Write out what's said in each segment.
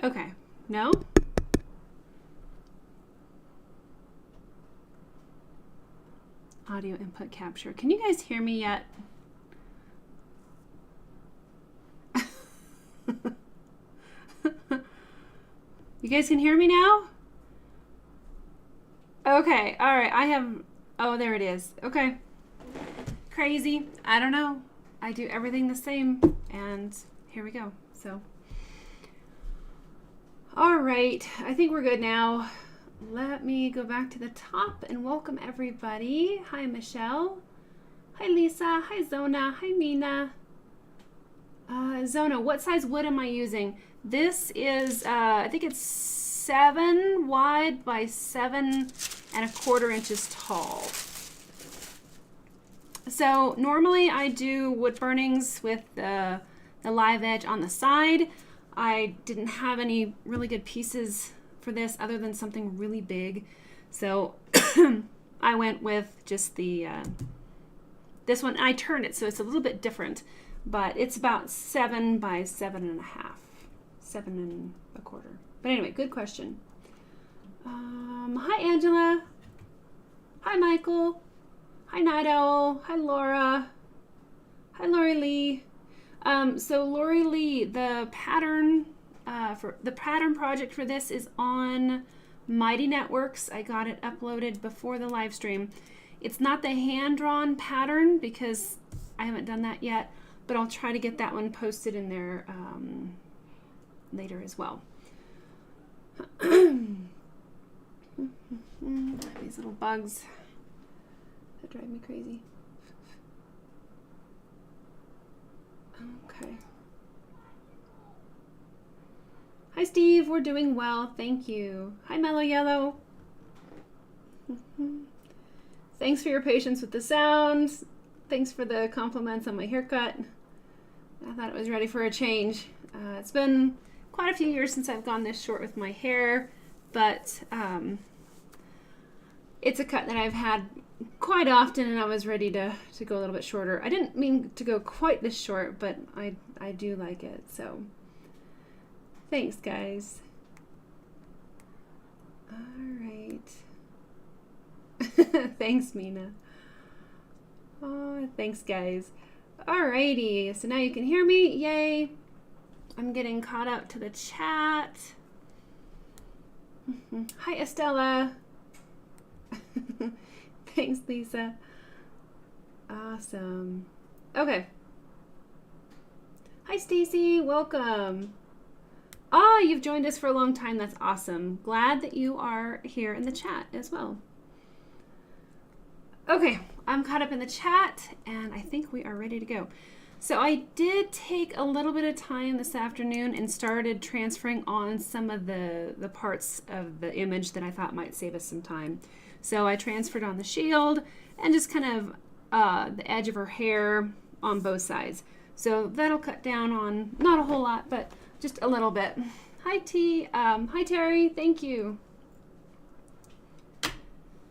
Okay, no? Audio input capture. Can you guys hear me yet? You guys can hear me now? Okay, all right, I have, oh, there it is. Okay, crazy. I don't know. I do everything the same, and here we go. So, all right, I think we're good now. Let me go back to the top and welcome everybody. Hi, Michelle. Hi, Lisa. Hi, Zona. Hi, Mina. Zona, what size wood am I using? This is, I think it's 7 wide by 7¼ inches tall. So normally I do wood burnings with the live edge on the side. I didn't have any really good pieces for this other than something really big. So I went with just the, this one. I turned it so it's a little bit different, but it's about 7 by 7½, 7¼ But anyway, good question. Hi, Angela. Hi, Michael. Hi, Night Owl. Hi, Laura. Hi, Lori Lee. So Lori Lee, the pattern project for this is on Mighty Networks. I got it uploaded before the live stream. It's not the hand-drawn pattern because I haven't done that yet, but I'll try to get that one posted in there later as well. These little bugs that drive me crazy. Okay. Hi, Steve. We're doing well. Thank you. Hi, Mellow Yellow. Thanks for your patience with the sound. Thanks for the compliments on my haircut. I thought it was ready for a change. It's been quite a few years since I've gone this short with my hair, but it's a cut that I've had quite often, and I was ready to go a little bit shorter. I didn't mean to go quite this short, but I do like it, so thanks, guys. All right. Thanks, Mina. Oh, thanks, guys. Alrighty, so now you can hear me. Yay. I'm getting caught up to the chat. Hi, Estella. Thanks, Lisa. Awesome. Okay. Hi, Stacy. Welcome. Oh, you've joined us for a long time. That's awesome. Glad that you are here in the chat as well. Okay, I'm caught up in the chat, and I think we are ready to go. So I did take a little bit of time this afternoon and started transferring on some of the parts of the image that I thought might save us some time. So I transferred on the shield and just kind of the edge of her hair on both sides. So that'll cut down on, not a whole lot, but just a little bit. Hi, T. Hi, Terry. Thank you.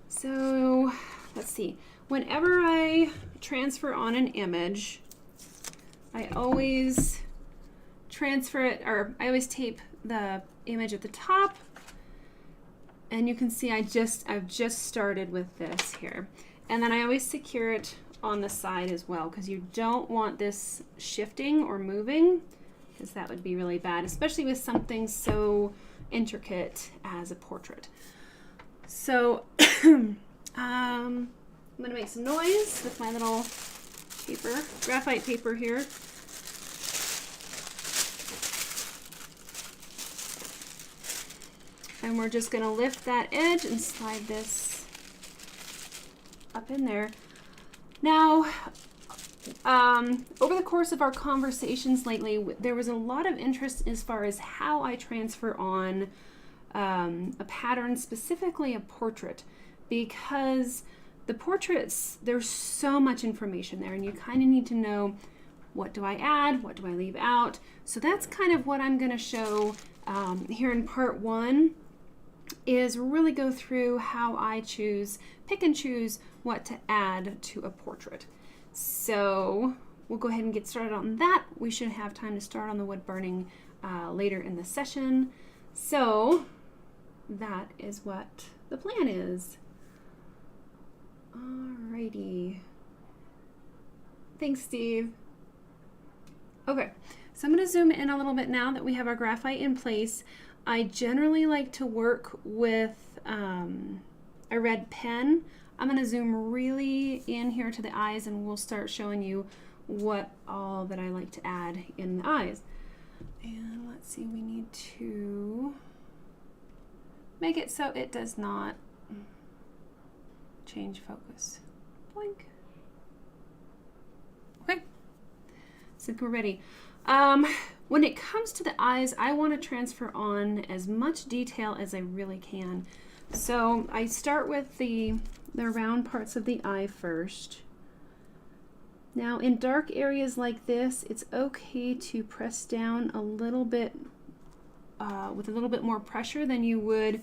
So let's see. Whenever I transfer on an image, I always transfer it, or I always tape the image at the top. And you can see I've just started with this here. And then I always secure it on the side as well, because you don't want this shifting or moving, because that would be really bad, especially with something so intricate as a portrait. So I'm going to make some noise with my little paper, graphite paper here. And we're just going to lift that edge and slide this up in there. Now, over the course of our conversations lately, there was a lot of interest as far as how I transfer on a pattern, specifically a portrait, because the portraits, there's so much information there, and you kind of need to know, what do I add, what do I leave out? So that's kind of what I'm going to show here in part 1, is really go through how I pick and choose what to add to a portrait. So we'll go ahead and get started on that. We should have time to start on the wood burning later in the session. So that is what the plan is. Alrighty. Thanks, Steve. Okay, so I'm going to zoom in a little bit now that we have our graphite in place. I generally like to work with a red pen. I'm going to zoom really in here to the eyes, and we'll start showing you what all that I like to add in the eyes. And let's see, we need to make it so it does not change focus. Blink. Okay, so we're ready. When it comes to the eyes, I want to transfer on as much detail as I really can. So I start with the round parts of the eye first. Now in dark areas like this, it's okay to press down a little bit with a little bit more pressure than you would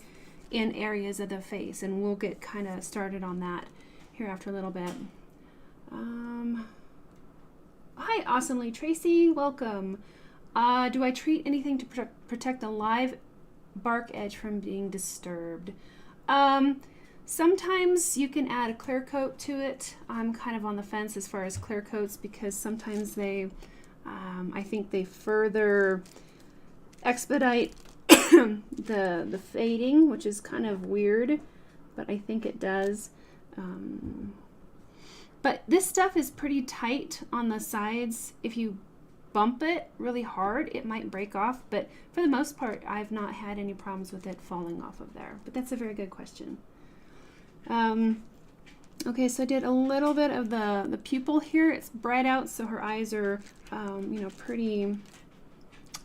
in areas of the face, and we'll get kind of started on that here after a little bit. Hi, awesomely Tracy, welcome. Do I treat anything to protect the live bark edge from being disturbed? Sometimes you can add a clear coat to it. I'm kind of on the fence as far as clear coats, because sometimes they, I think they further expedite the fading, which is kind of weird, but I think it does. But this stuff is pretty tight on the sides. If you bump it really hard, it might break off, but for the most part, I've not had any problems with it falling off of there. But that's a very good question. Okay, so I did a little bit of the pupil here. It's bright out, so her eyes are, you know, pretty,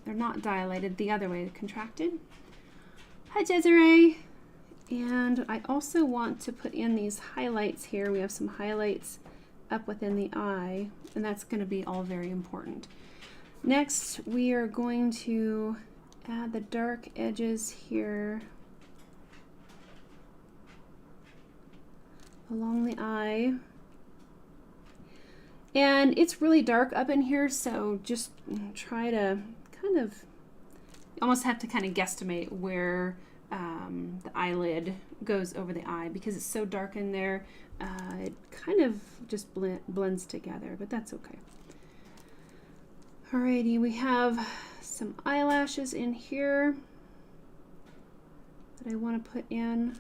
they're not dilated the other way, contracted. Hi, Desiree. And I also want to put in these highlights here. We have some highlights up within the eye, and that's going to be all very important. Next, we are going to add the dark edges here along the eye. And it's really dark up in here, so just try to kind of, almost have to kind of guesstimate where the eyelid goes over the eye, because it's so dark in there. It kind of just blends together, but that's okay. Alrighty, we have some eyelashes in here that I want to put in.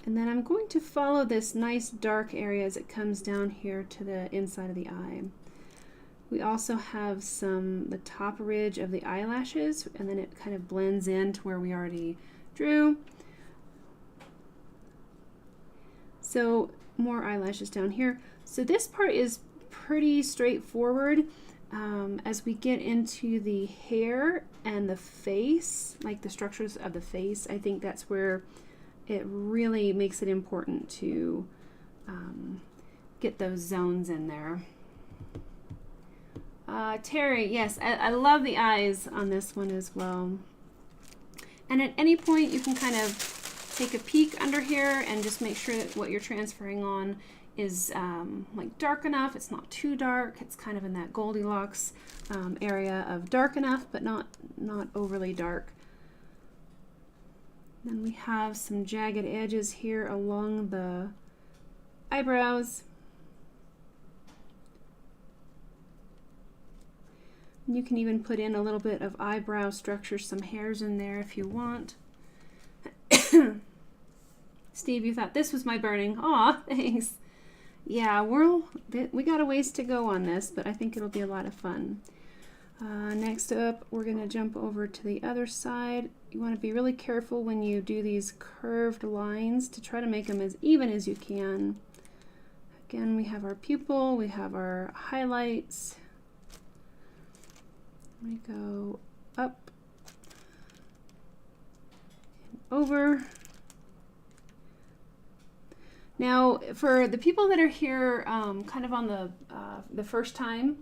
And then I'm going to follow this nice dark area as it comes down here to the inside of the eye. We also have the top ridge of the eyelashes, and then it kind of blends into where we already drew. So more eyelashes down here. So this part is pretty straightforward. As we get into the hair and the face, like the structures of the face, I think that's where it really makes it important to get those zones in there. Terry, yes, I love the eyes on this one as well. And at any point you can kind of take a peek under here and just make sure that what you're transferring on is like dark enough. It's not too dark. It's kind of in that Goldilocks area of dark enough, but not overly dark. Then we have some jagged edges here along the eyebrows. You can even put in a little bit of eyebrow structure, some hairs in there if you want. Steve, you thought this was my burning. Aw, thanks. Yeah, we got a ways to go on this, but I think it'll be a lot of fun. Next up, we're going to jump over to the other side. You want to be really careful when you do these curved lines to try to make them as even as you can. Again, we have our pupil, we have our highlights. We go up and over. Now, for the people that are here kind of on the first time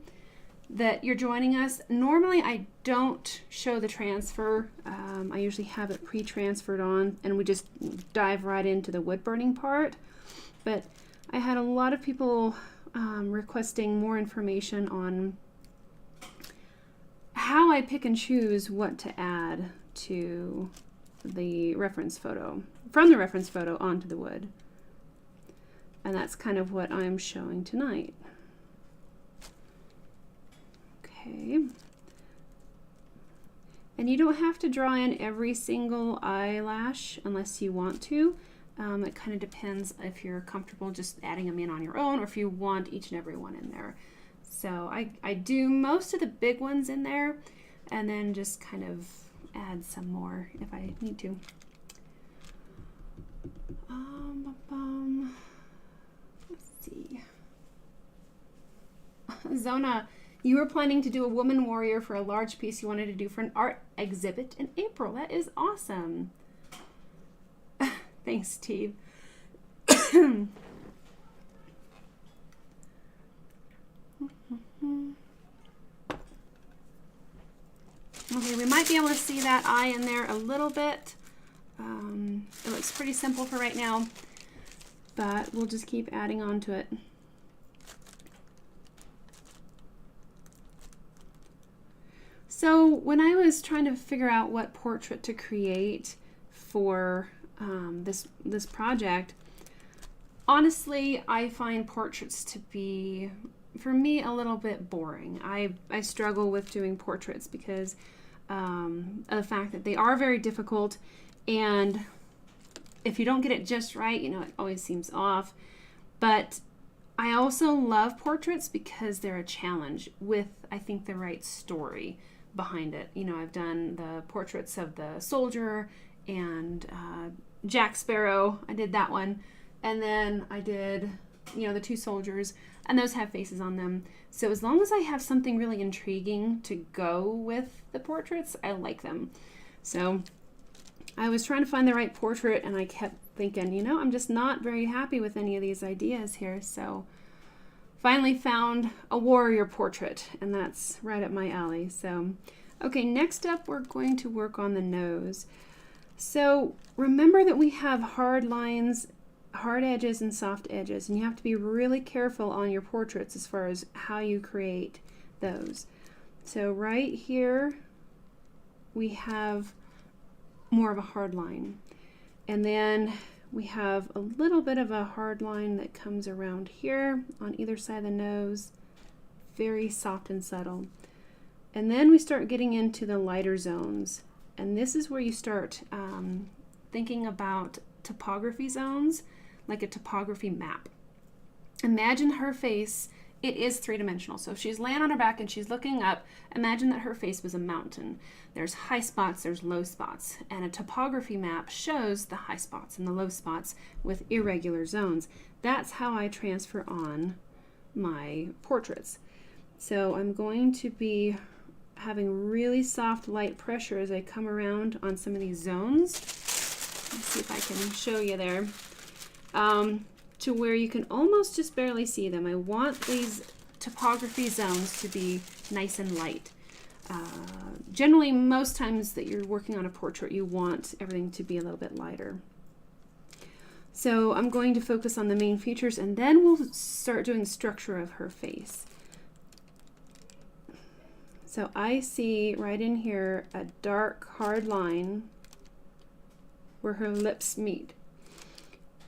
that you're joining us, normally I don't show the transfer. I usually have it pre-transferred on, and we just dive right into the wood burning part. But I had a lot of people requesting more information on how I pick and choose what to add to the reference photo, from the reference photo onto the wood. And that's kind of what I'm showing tonight. Okay. And you don't have to draw in every single eyelash unless you want to. It kind of depends if you're comfortable just adding them in on your own or if you want each and every one in there. So I do most of the big ones in there and then just kind of add some more if I need to. Let's see. Zona, you were planning to do a woman warrior for a large piece you wanted to do for an art exhibit in April. That is awesome. Thanks, Steve. Okay, we might be able to see that eye in there a little bit. It looks pretty simple for right now, but we'll just keep adding on to it. So when I was trying to figure out what portrait to create for this project, honestly, I find portraits to be, for me, a little bit boring. I struggle with doing portraits because of the fact that they are very difficult, and if you don't get it just right, you know, it always seems off. But I also love portraits because they're a challenge with, I think, the right story behind it. You know, I've done the portraits of the soldier and Jack Sparrow. I did that one. And then I did, you know, the two soldiers, and those have faces on them. So as long as I have something really intriguing to go with the portraits, I like them. So I was trying to find the right portrait, and I kept thinking, you know, I'm just not very happy with any of these ideas here. So finally found a warrior portrait, and that's right up my alley. So, okay, next up we're going to work on the nose. So remember that we have hard lines, hard edges, and soft edges, and you have to be really careful on your portraits as far as how you create those. So right here we have more of a hard line, and then we have a little bit of a hard line that comes around here on either side of the nose, very soft and subtle. And then we start getting into the lighter zones, and this is where you start thinking about topography zones, like a topography map. Imagine her face. It is three-dimensional. So if she's laying on her back and she's looking up, imagine that her face was a mountain. There's high spots, there's low spots, and a topography map shows the high spots and the low spots with irregular zones. That's how I transfer on my portraits. So I'm going to be having really soft light pressure as I come around on some of these zones. Let's see if I can show you there. To where you can almost just barely see them. I want these topography zones to be nice and light. Generally, most times that you're working on a portrait, you want everything to be a little bit lighter. So I'm going to focus on the main features, and then we'll start doing the structure of her face. So I see right in here a dark, hard line where her lips meet.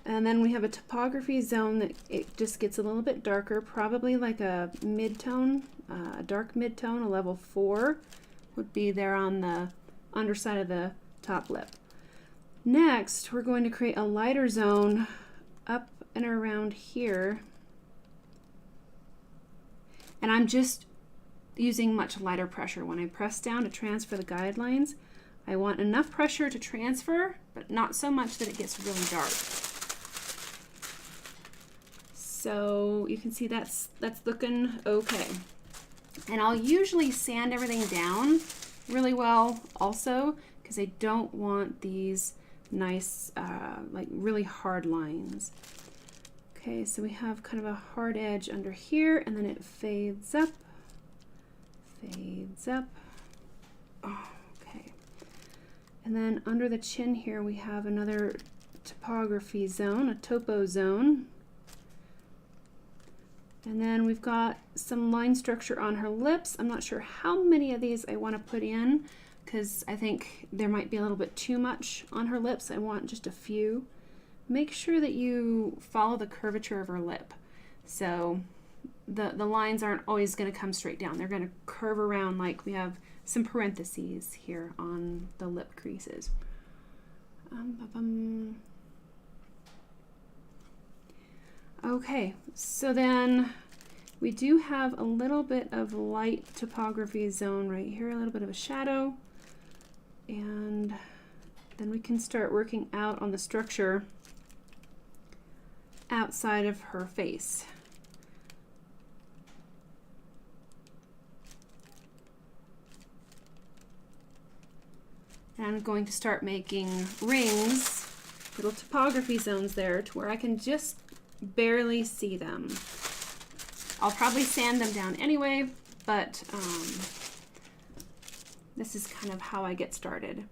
And then we have a topography zone that it just gets a little bit darker, probably like a mid-tone, a dark mid-tone, a level 4 would be there on the underside of the top lip. Next, we're going to create a lighter zone up and around here. And I'm just using much lighter pressure. When I press down to transfer the guidelines, I want enough pressure to transfer, but not so much that it gets really dark. So you can see that's looking okay. And I'll usually sand everything down really well also, because I don't want these nice, like really hard lines. Okay, so we have kind of a hard edge under here, and then it fades up, fades up. Oh, okay. And then under the chin here, we have another topography zone, a topo zone. And then we've got some line structure on her lips. I'm not sure how many of these I want to put in because I think there might be a little bit too much on her lips. I want just a few. Make sure that you follow the curvature of her lip. So the lines aren't always going to come straight down. They're going to curve around, like we have some parentheses here on the lip creases. Okay, so then we do have a little bit of light topography zone right here, a little bit of a shadow, and then we can start working out on the structure outside of her face. And I'm going to start making rings, little topography zones there to where I can just barely see them. I'll probably sand them down anyway, but this is kind of how I get started.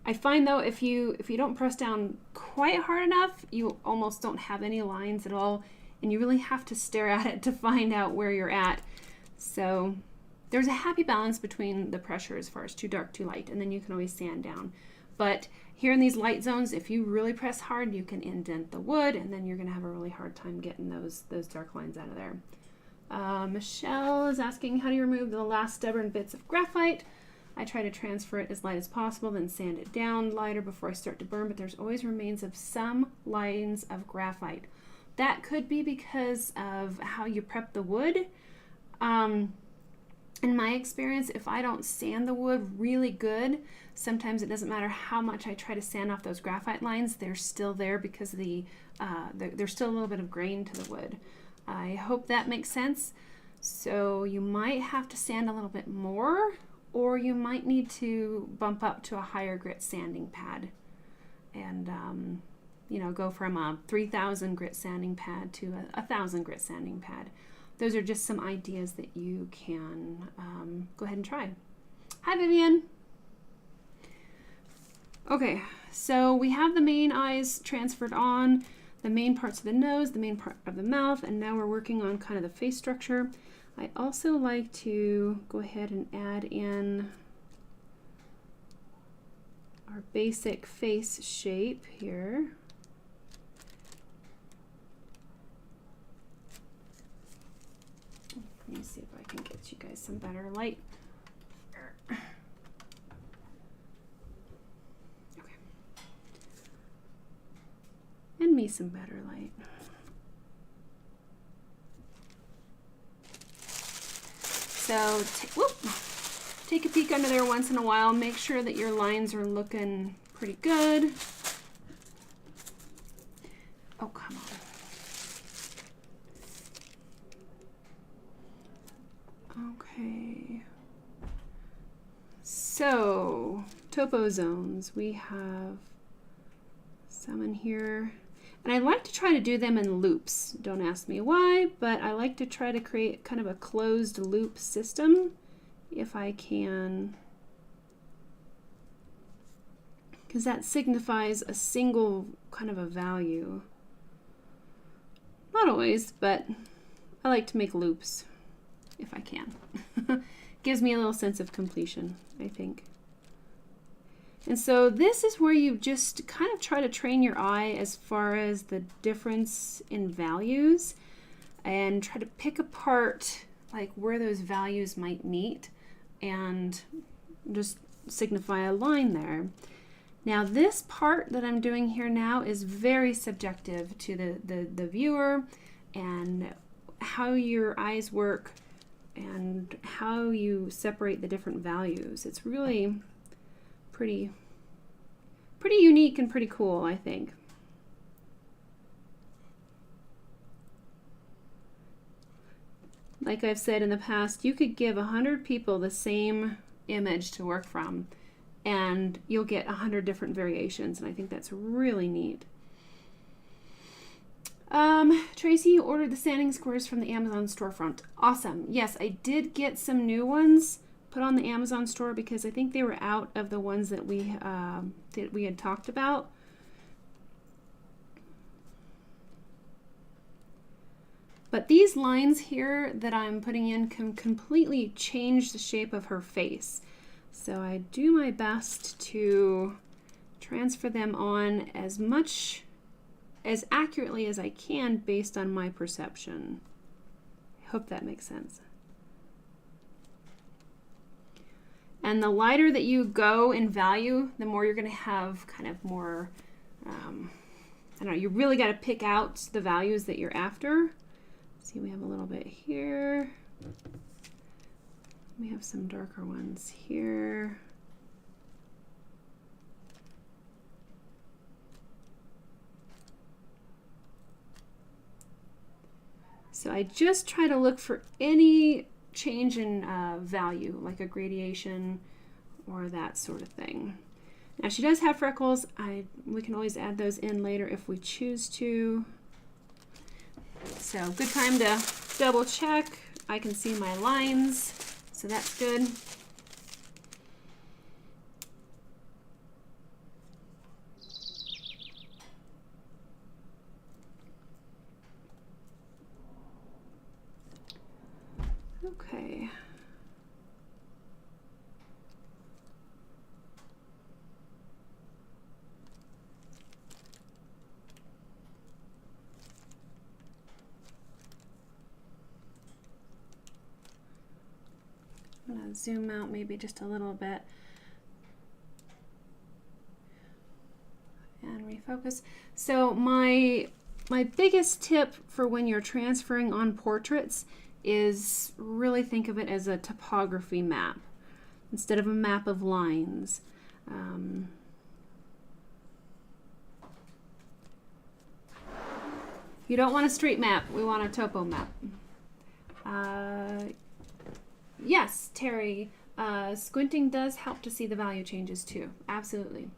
I find though if you don't press down quite hard enough, you almost don't have any lines at all, and you really have to stare at it to find out where you're at. So there's a happy balance between the pressure as far as too dark, too light, and then you can always sand down. But here in these light zones, if you really press hard, you can indent the wood, and then you're going to have a really hard time getting those dark lines out of there. Michelle is asking, how do you remove the last stubborn bits of graphite? I try to transfer it as light as possible, then sand it down lighter before I start to burn, but there's always remains of some lines of graphite. That could be because of how you prep the wood. In my experience, if I don't sand the wood really good, sometimes it doesn't matter how much I try to sand off those graphite lines, they're still there because there's still a little bit of grain to the wood. I hope that makes sense. So you might have to sand a little bit more, or you might need to bump up to a higher grit sanding pad and go from a 3,000 grit sanding pad to a 1,000 grit sanding pad. Those are just some ideas that you can go ahead and try. Hi, Vivian. Okay, so we have the main eyes transferred on, the main parts of the nose, the main part of the mouth, and now we're working on kind of the face structure. I also like to go ahead and add in our basic face shape here. Let me see if I can get you guys some better light. Okay. And me some better light. So take a peek under there once in a while. Make sure that your lines are looking pretty good. Oh, come on. Okay. So, topo zones. We have some in here. And I like to try to do them in loops. Don't ask me why, but I like to try to create kind of a closed loop system if I can, because that signifies a single kind of a value. Not always, but I like to make loops if I can. Gives me a little sense of completion, I think. And so this is where you just kind of try to train your eye as far as the difference in values and try to pick apart like where those values might meet and just signify a line there. Now this part that I'm doing here now is very subjective to the viewer and how your eyes work and how you separate the different values. It's really pretty unique and pretty cool, I think. Like I've said in the past, you could give 100 people the same image to work from and you'll get 100 different variations, and I think that's really neat. Tracy, you ordered the sanding squares from the Amazon storefront. Awesome. Yes, I did get some new ones put on the Amazon store because I think they were out of the ones that we had talked about. But these lines here that I'm putting in can completely change the shape of her face. So I do my best to transfer them on as much, as accurately as I can based on my perception. I hope that makes sense. And the lighter that you go in value, the more you're going to have kind of more, I don't know, you really got to pick out the values that you're after. See, we have a little bit here. We have some darker ones here. So I just try to look for any change in value, like a gradation or that sort of thing. Now she does have freckles. We can always add those in later if we choose to. So good time to double check. I can see my lines, so that's good. Okay. I'm going to zoom out maybe just a little bit and refocus. So my biggest tip for when you're transferring on portraits is really think of it as a topography map instead of a map of lines. You don't want a street map, we want a topo map. Yes, Terry, squinting does help to see the value changes too, absolutely.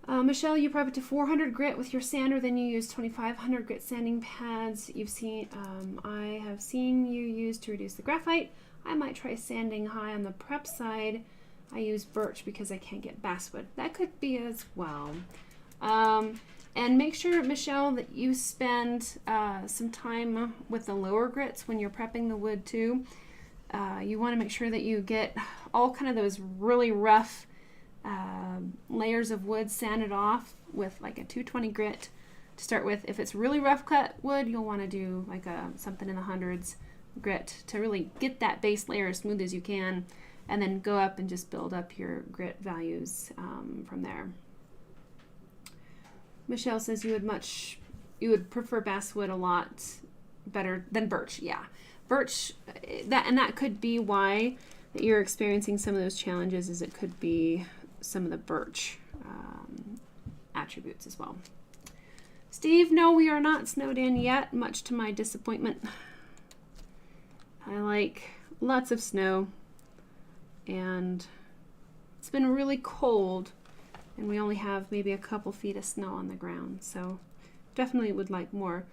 Michelle, you prep it to 400 grit with your sander, then you use 2500 grit sanding pads. I have seen you use to reduce the graphite. I might try sanding high on the prep side. I use birch because I can't get basswood. That could be as well. And make sure, Michelle, that you spend some time with the lower grits when you're prepping the wood too. You want to make sure that you get all kind of those really rough layers of wood sanded off with like a 220 grit to start with. If it's really rough cut wood, you'll want to do like something in the hundreds grit to really get that base layer as smooth as you can, and then go up and just build up your grit values from there. Michelle says you would prefer basswood a lot better than birch. Yeah, birch, that could be why that you're experiencing some of those challenges, is it could be some of the birch attributes as well. Steve, no, we are not snowed in yet, much to my disappointment. I like lots of snow, and it's been really cold, and we only have maybe a couple feet of snow on the ground, so definitely would like more.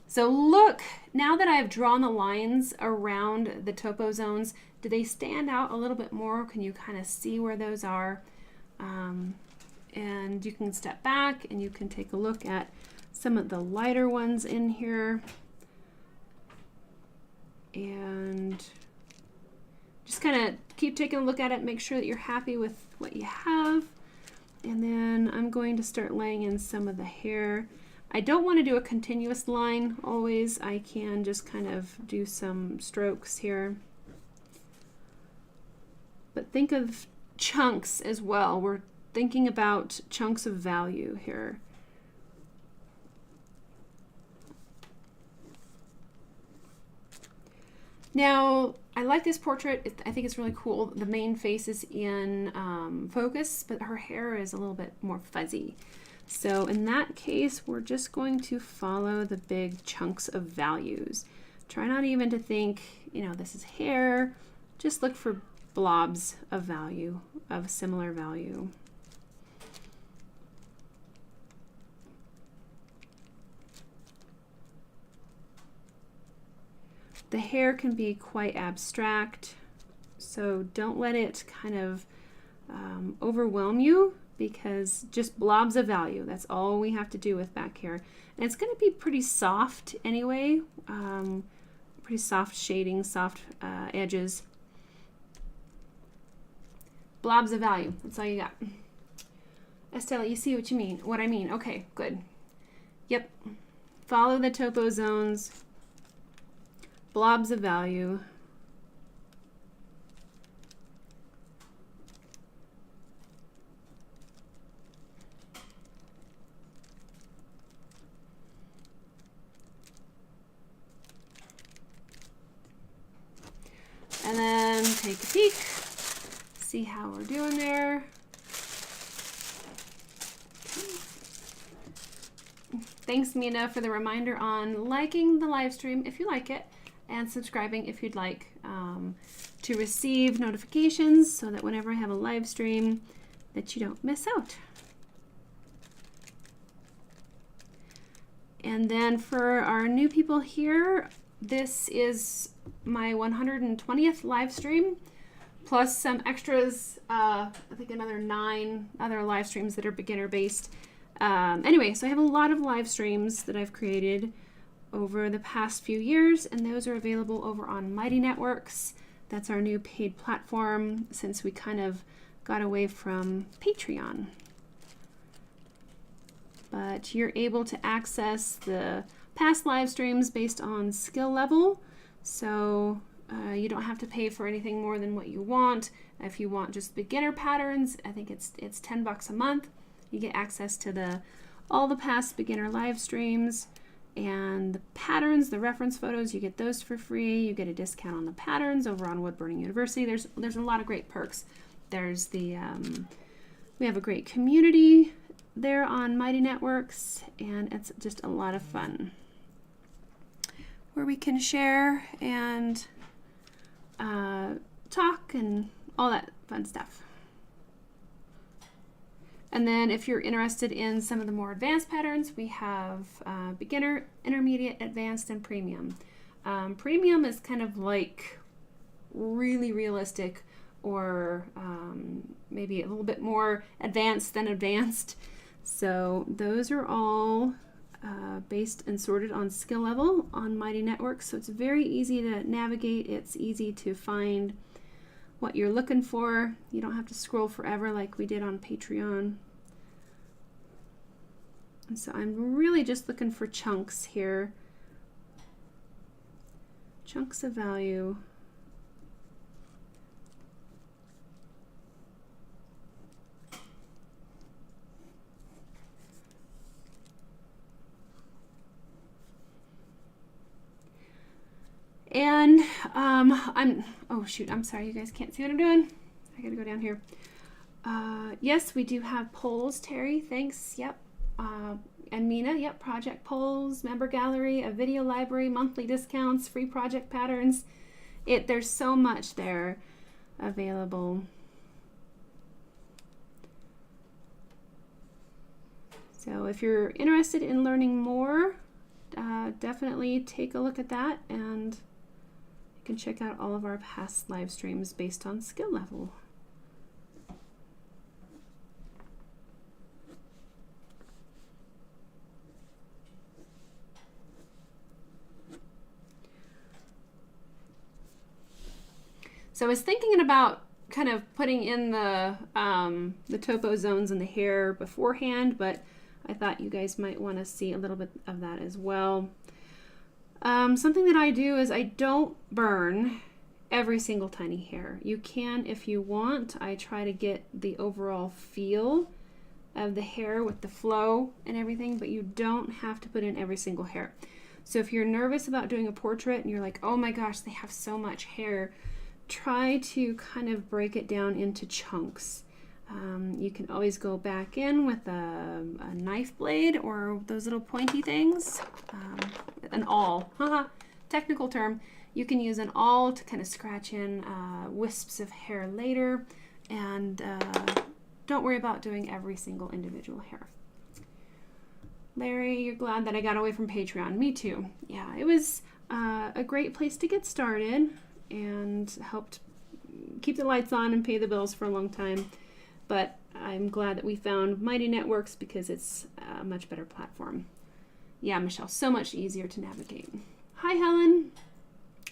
So look, now that I've drawn the lines around the topo zones, do they stand out a little bit more? Can you kind of see where those are? And you can step back and you can take a look at some of the lighter ones in here. And just kind of keep taking a look at it, make sure that you're happy with what you have. And then I'm going to start laying in some of the hair. I don't want to do a continuous line always. I can just kind of do some strokes here. But think of chunks as well. We're thinking about chunks of value here. Now, I like this portrait. I think it's really cool. The main face is in focus, but her hair is a little bit more fuzzy. So in that case, we're just going to follow the big chunks of values. Try not even to think, you know, this is hair. Just look for blobs of value, of similar value. The hair can be quite abstract, so don't let it kind of overwhelm you, because just blobs of value. That's all we have to do with back hair. And it's going to be pretty soft anyway. Pretty soft shading, soft edges. Blobs of value. That's all you got. Estella, you see what I mean. Okay, good. Yep. Follow the topo zones. Blobs of value. And then take a peek, see how we're doing there. Thanks, Mina, for the reminder on liking the live stream if you like it, and subscribing if you'd like, to receive notifications so that whenever I have a live stream that you don't miss out. And then for our new people here, this is my 120th live stream, plus some extras, I think another 9 other live streams that are beginner based. Anyway, so I have a lot of live streams that I've created over the past few years, and those are available over on Mighty Networks. That's our new paid platform since we kind of got away from Patreon. But you're able to access the past live streams based on skill level, so you don't have to pay for anything more than what you want. If you want just beginner patterns, I think it's $10 a month. You get access to all the past beginner live streams, and the patterns, the reference photos, you get those for free. You get a discount on the patterns over on Wood Burning University. There's a lot of great perks. There's the we have a great community there on Mighty Networks, and it's just a lot of fun where we can share and talk and all that fun stuff. And then if you're interested in some of the more advanced patterns, we have beginner, intermediate, advanced, and premium. Premium is kind of like really realistic, or maybe a little bit more advanced than advanced. So those are all based and sorted on skill level on Mighty Networks. So it's very easy to navigate. It's easy to find what you're looking for. You don't have to scroll forever like we did on Patreon. And so I'm really just looking for chunks here. Chunks of value. And oh shoot, I'm sorry, you guys can't see what I'm doing. I gotta go down here. Yes, we do have polls, Terry, thanks, yep. And Mina, yep, project polls, member gallery, a video library, monthly discounts, free project patterns. There's so much there available. So if you're interested in learning more, definitely take a look at that, and you can check out all of our past live streams based on skill level. So I was thinking about kind of putting in the topo zones and the hair beforehand, but I thought you guys might want to see a little bit of that as well. Something that I do is I don't burn every single tiny hair. You can if you want. I try to get the overall feel of the hair with the flow and everything, but you don't have to put in every single hair. So if you're nervous about doing a portrait and you're like, oh my gosh, they have so much hair, try to kind of break it down into chunks. You can always go back in with a knife blade or those little pointy things, an awl, technical term. You can use an awl to kind of scratch in wisps of hair later, and don't worry about doing every single individual hair. Larry, you're glad that I got away from Patreon. Me too. Yeah, it was a great place to get started and helped keep the lights on and pay the bills for a long time. But I'm glad that we found Mighty Networks because it's a much better platform. Yeah, Michelle, so much easier to navigate. Hi, Helen.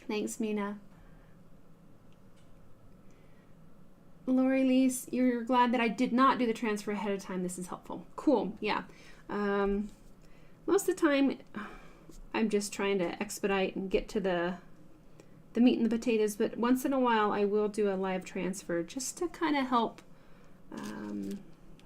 Thanks, Mina. Lori Lise, you're glad that I did not do the transfer ahead of time. This is helpful. Cool, yeah. Most of the time, I'm just trying to expedite and get to the meat and the potatoes, but once in a while I will do a live transfer just to kind of help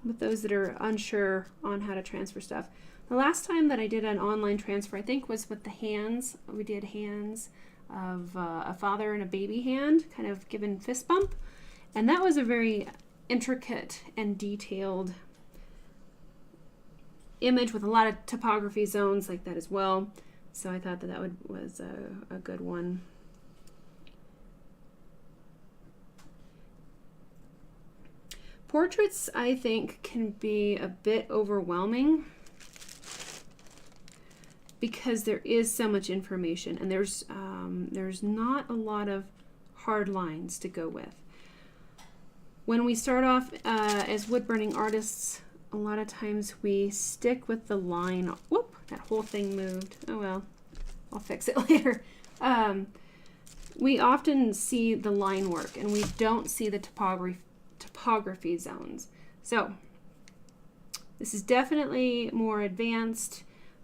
with those that are unsure on how to transfer stuff. The last time that I did an online transfer, I think, was with the hands. We did hands of a father and a baby hand, kind of given fist bump. And that was a very intricate and detailed image with a lot of topography zones like that as well. So I thought that was a good one. Portraits, I think, can be a bit overwhelming because there is so much information, and there's not a lot of hard lines to go with. When we start off as wood burning artists, a lot of times we stick with the line. Whoop, that whole thing moved. Oh well, I'll fix it later. We often see the line work and we don't see the topography zones. So this is definitely more advanced,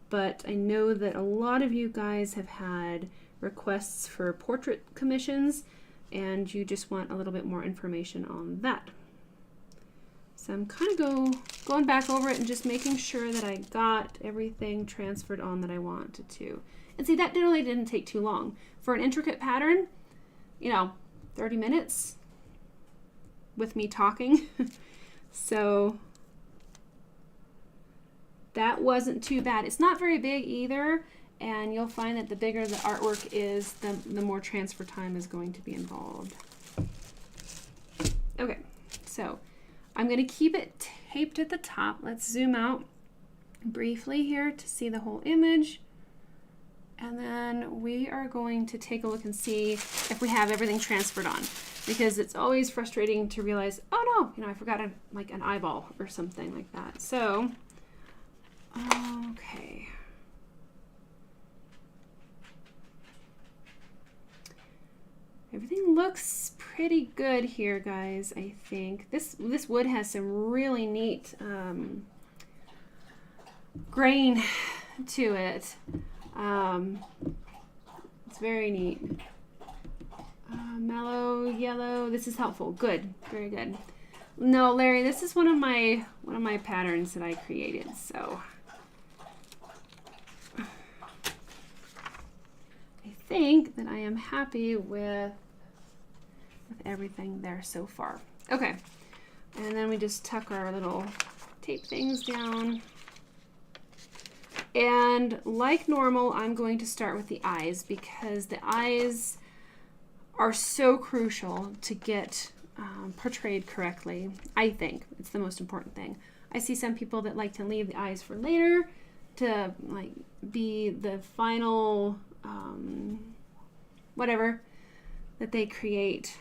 but I know that a lot of you guys have had requests for portrait commissions and you just want a little bit more information on that. So I'm kind of going back over it and just making sure that I got everything transferred on that I wanted to. And see, that really didn't take too long. For an intricate pattern, 30 minutes with me talking. So that wasn't too bad. It's not very big either. And you'll find that the bigger the artwork is, the more transfer time is going to be involved. Okay, so I'm going to keep it taped at the top. Let's zoom out briefly here to see the whole image. And then we are going to take a look and see if we have everything transferred on. Because it's always frustrating to realize, oh no, I forgot an eyeball or something like that. So, okay. Everything looks pretty good here, guys, I think. This wood has some really neat grain to it. It's very neat. Mellow yellow. This is helpful. Good. Very good. No, Larry, this is one of my patterns that I created, so I think that I am happy with everything there so far. Okay, and then we just tuck our little tape things down. And like normal, I'm going to start with the eyes because the eyes are so crucial to get portrayed correctly. I think it's the most important thing. I see some people that like to leave the eyes for later to like be the final whatever that they create,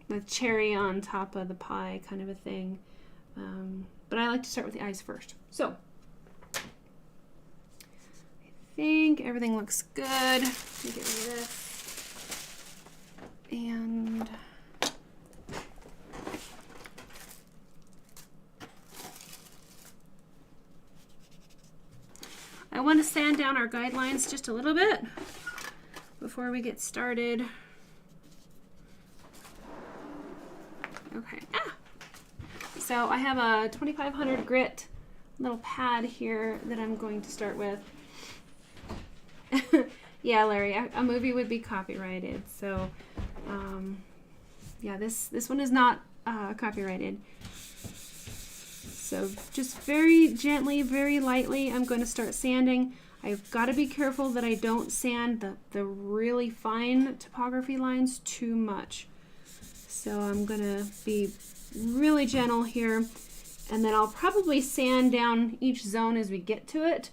the cherry on top of the pie kind of a thing. But I like to start with the eyes first. So I think everything looks good. Let me get rid of this. And I want to sand down our guidelines just a little bit before we get started. Okay. So I have a 2500 grit little pad here that I'm going to start with. Yeah, Larry, a movie would be copyrighted. So, yeah, this one is not copyrighted. So just very gently, very lightly, I'm going to start sanding. I've got to be careful that I don't sand the really fine topography lines too much. So I'm going to be really gentle here. And then I'll probably sand down each zone as we get to it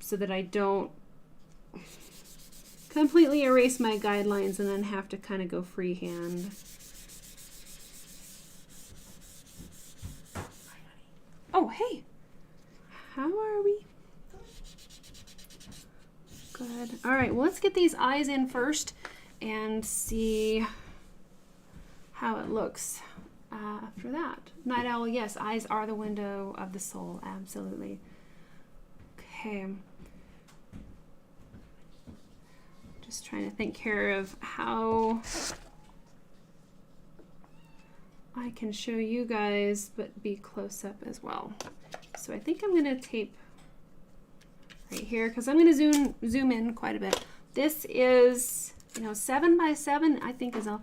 so that I don't completely erase my guidelines and then have to kind of go freehand. good. All right, well, let's get these eyes in first and see how it looks after that. Night owl, yes, eyes are the window of the soul, absolutely. Okay. Just trying to think here of how I can show you guys, but be close up as well. So I think I'm gonna tape right here because I'm gonna zoom in quite a bit. This is, 7 by 7, I think is a,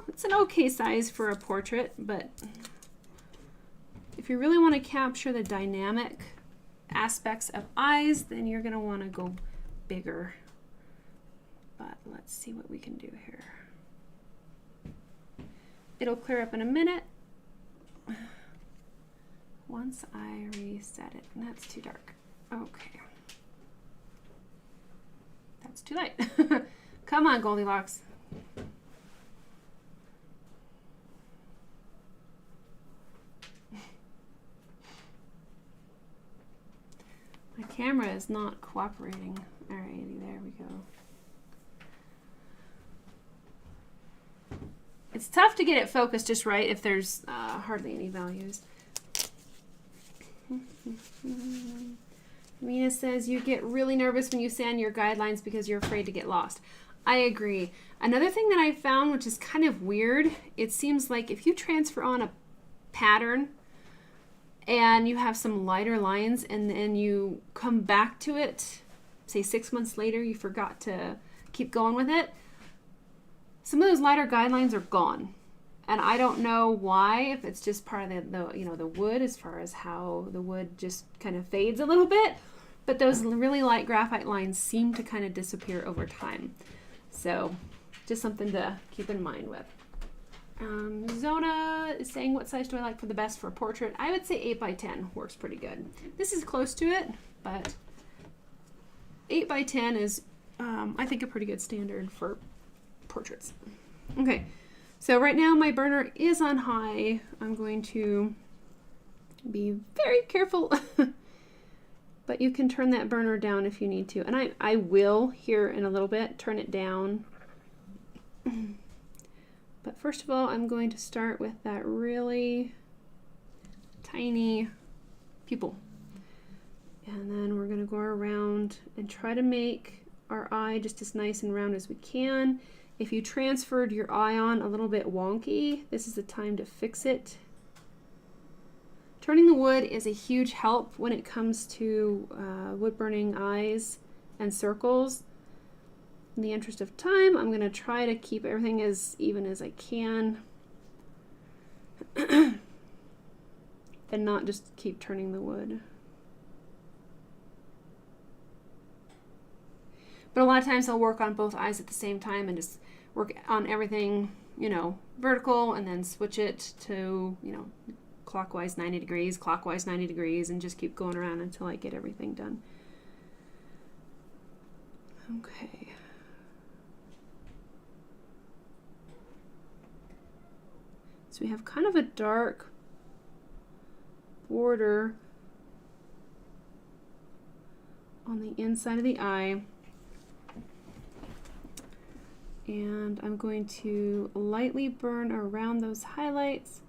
it's an okay size for a portrait, but if you really want to capture the dynamic aspects of eyes, then you're gonna want to go bigger. But let's see what we can do here. It'll clear up in a minute once I reset it. And that's too dark. Okay. That's too light. Come on, Goldilocks. My camera is not cooperating. Alrighty, there we go. It's tough to get it focused just right if there's hardly any values. Mina says, you get really nervous when you sand your guidelines because you're afraid to get lost. I agree. Another thing that I found, which is kind of weird, it seems like if you transfer on a pattern and you have some lighter lines and then you come back to it, say 6 months later, you forgot to keep going with it, some of those lighter guidelines are gone. And I don't know why, if it's just part of the wood, as far as how the wood just kind of fades a little bit, but those really light graphite lines seem to kind of disappear over time. So just something to keep in mind with. Zona is saying, what size do I like for the best for a portrait? I would say 8 by 10 works pretty good. This is close to it, but 8 by 10 is, I think, a pretty good standard for portraits. Okay, so right now my burner is on high. I'm going to be very careful, but you can turn that burner down if you need to. And I will here in a little bit turn it down. But first of all, I'm going to start with that really tiny pupil. And then we're going to go around and try to make our eye just as nice and round as we can. If you transferred your eye on a little bit wonky, this is the time to fix it. Turning the wood is a huge help when it comes to wood burning eyes and circles. In the interest of time, I'm going to try to keep everything as even as I can and not just keep turning the wood. But a lot of times I'll work on both eyes at the same time and just work on everything, vertical, and then switch it to, clockwise 90 degrees, clockwise 90 degrees, and just keep going around until I get everything done. Okay. So we have kind of a dark border on the inside of the eye. And I'm going to lightly burn around those highlights.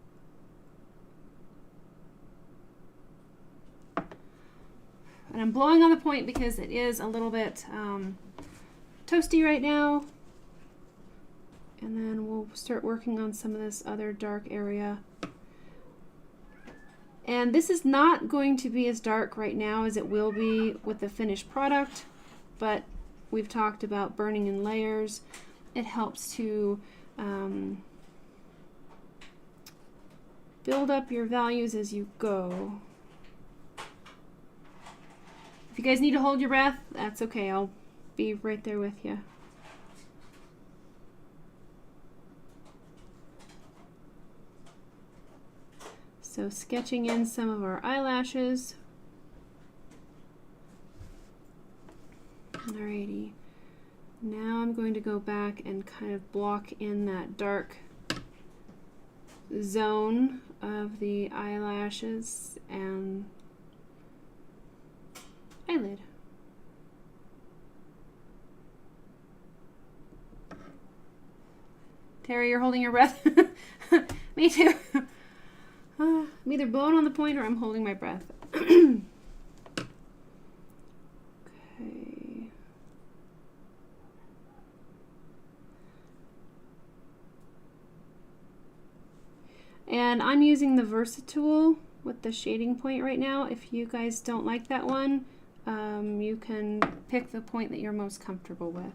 And I'm blowing on the point because it is a little bit toasty right now. And then we'll start working on some of this other dark area. And this is not going to be as dark right now as it will be with the finished product, but we've talked about burning in layers. It helps to build up your values as you go. If you guys need to hold your breath, that's okay. I'll be right there with you. So sketching in some of our eyelashes. Alrighty. Now I'm going to go back and kind of block in that dark zone of the eyelashes and eyelid. Carrie, you're holding your breath. Me too. I'm either blowing on the point or I'm holding my breath. Okay. And I'm using the Versa tool with the shading point right now. If you guys don't like that one, you can pick the point that you're most comfortable with.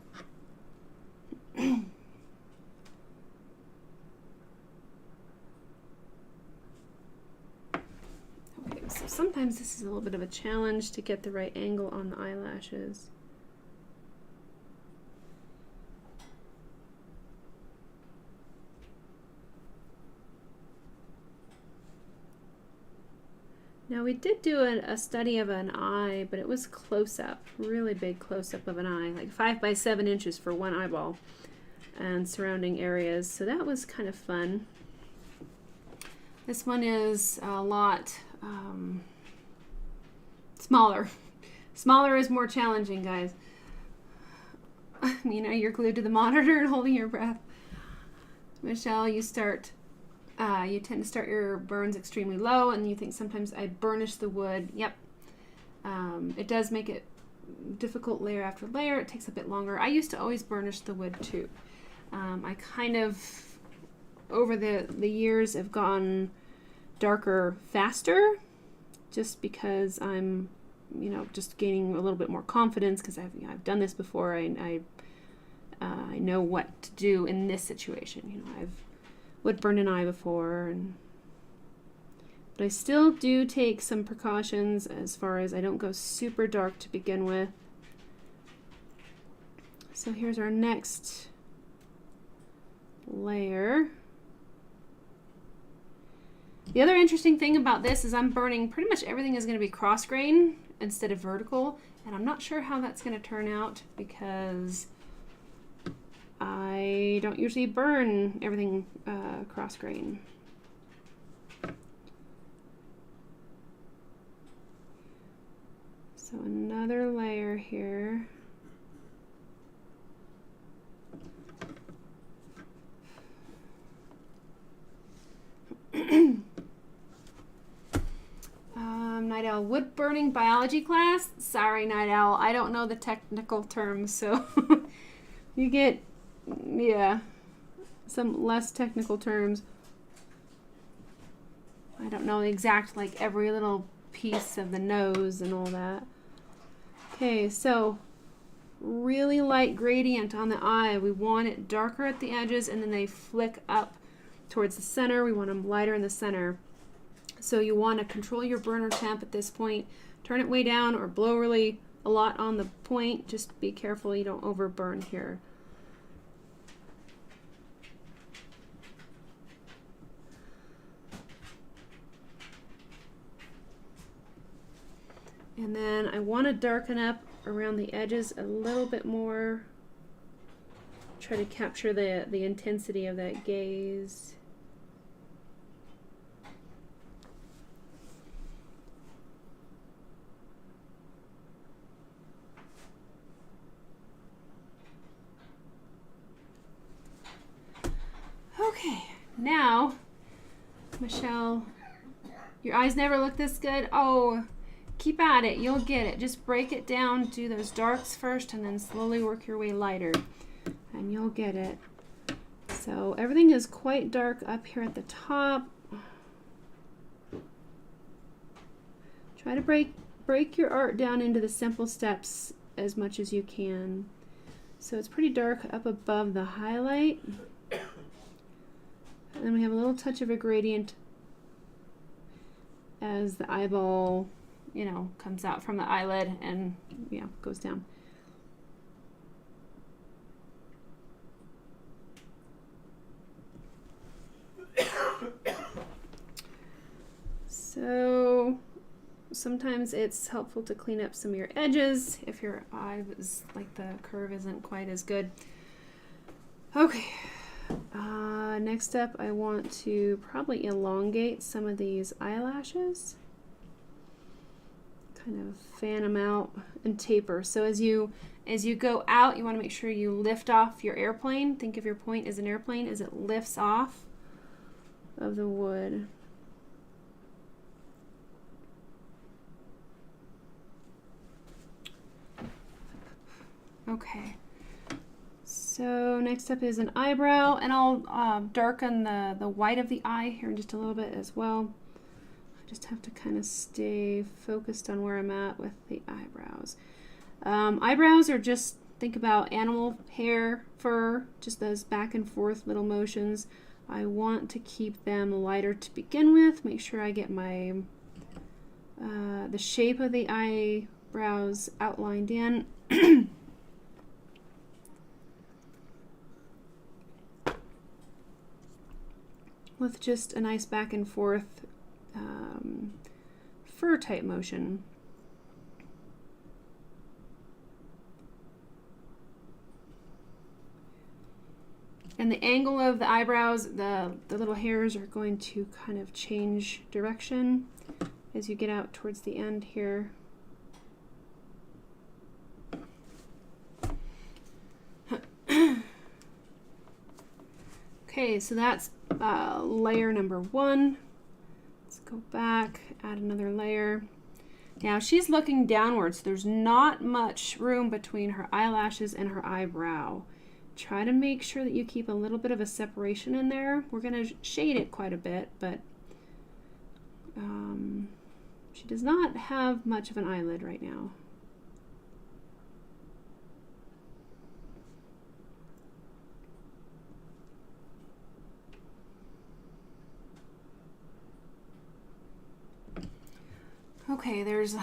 Okay, so sometimes this is a little bit of a challenge to get the right angle on the eyelashes. Now we did do a study of an eye, but it was close-up, really big close-up of an eye, like 5 by 7 inches for one eyeball and surrounding areas. So that was kind of fun. This one is a lot smaller. Smaller is more challenging, guys. You know, you're glued to the monitor and holding your breath. Michelle, you tend to start your burns extremely low, and you think sometimes I burnish the wood. Yep. It does make it difficult layer after layer. It takes a bit longer. I used to always burnish the wood too. I kind of, over the years, have gone darker faster just because I'm, you know, just gaining a little bit more confidence because I've done this before. I know what to do in this situation. You know, I've would burn an eye before, but I still do take some precautions as far as I don't go super dark to begin with. So here's our next layer. The other interesting thing about this is I'm burning pretty much everything is going to be cross grain instead of vertical, and I'm not sure how that's going to turn out because I don't usually burn everything cross grain. So another layer here. Night Owl, wood burning biology class? Sorry, Night Owl, I don't know the technical terms, so you get, yeah, some less technical terms. I don't know the exact, like every little piece of the nose and all that. Okay, so really light gradient on the eye. We want it darker at the edges and then they flick up towards the center. We want them lighter in the center. So you want to control your burner temp at this point. Turn it way down or blow really a lot on the point. Just be careful you don't overburn here. And then I want to darken up around the edges a little bit more. Try to capture the intensity of that gaze. Okay, now, Michelle, your eyes never look this good. Oh, keep at it. You'll get it. Just break it down. Do those darks first and then slowly work your way lighter. And you'll get it. So everything is quite dark up here at the top. Try to break your art down into the simple steps as much as you can. So it's pretty dark up above the highlight. And then we have a little touch of a gradient as the eyeball, you know, comes out from the eyelid and, you know, goes down. So sometimes it's helpful to clean up some of your edges if your eye is like the curve isn't quite as good. Okay. Next up, I want to probably elongate some of these eyelashes. kind of fan them out and taper. So as you go out, you want to make sure you lift off your airplane. Think of your point as an airplane as it lifts off of the wood. Okay. So next up is an eyebrow, and I'll darken the white of the eye here in just a little bit as well. I just have to kind of stay focused on where I'm at with the eyebrows. Eyebrows are just, think about animal hair, fur, just those back and forth little motions. I want to keep them lighter to begin with. Make sure I get my the shape of the eyebrows outlined in. With just a nice back and forth fur type motion. And the angle of the eyebrows, the little hairs are going to kind of change direction as you get out towards the end here. Okay, so that's layer number 1. Let's go back, add another layer. Now she's looking downwards, so there's not much room between her eyelashes and her eyebrow. Try to make sure that you keep a little bit of a separation in there. We're going to shade it quite a bit, but she does not have much of an eyelid right now. Okay, there's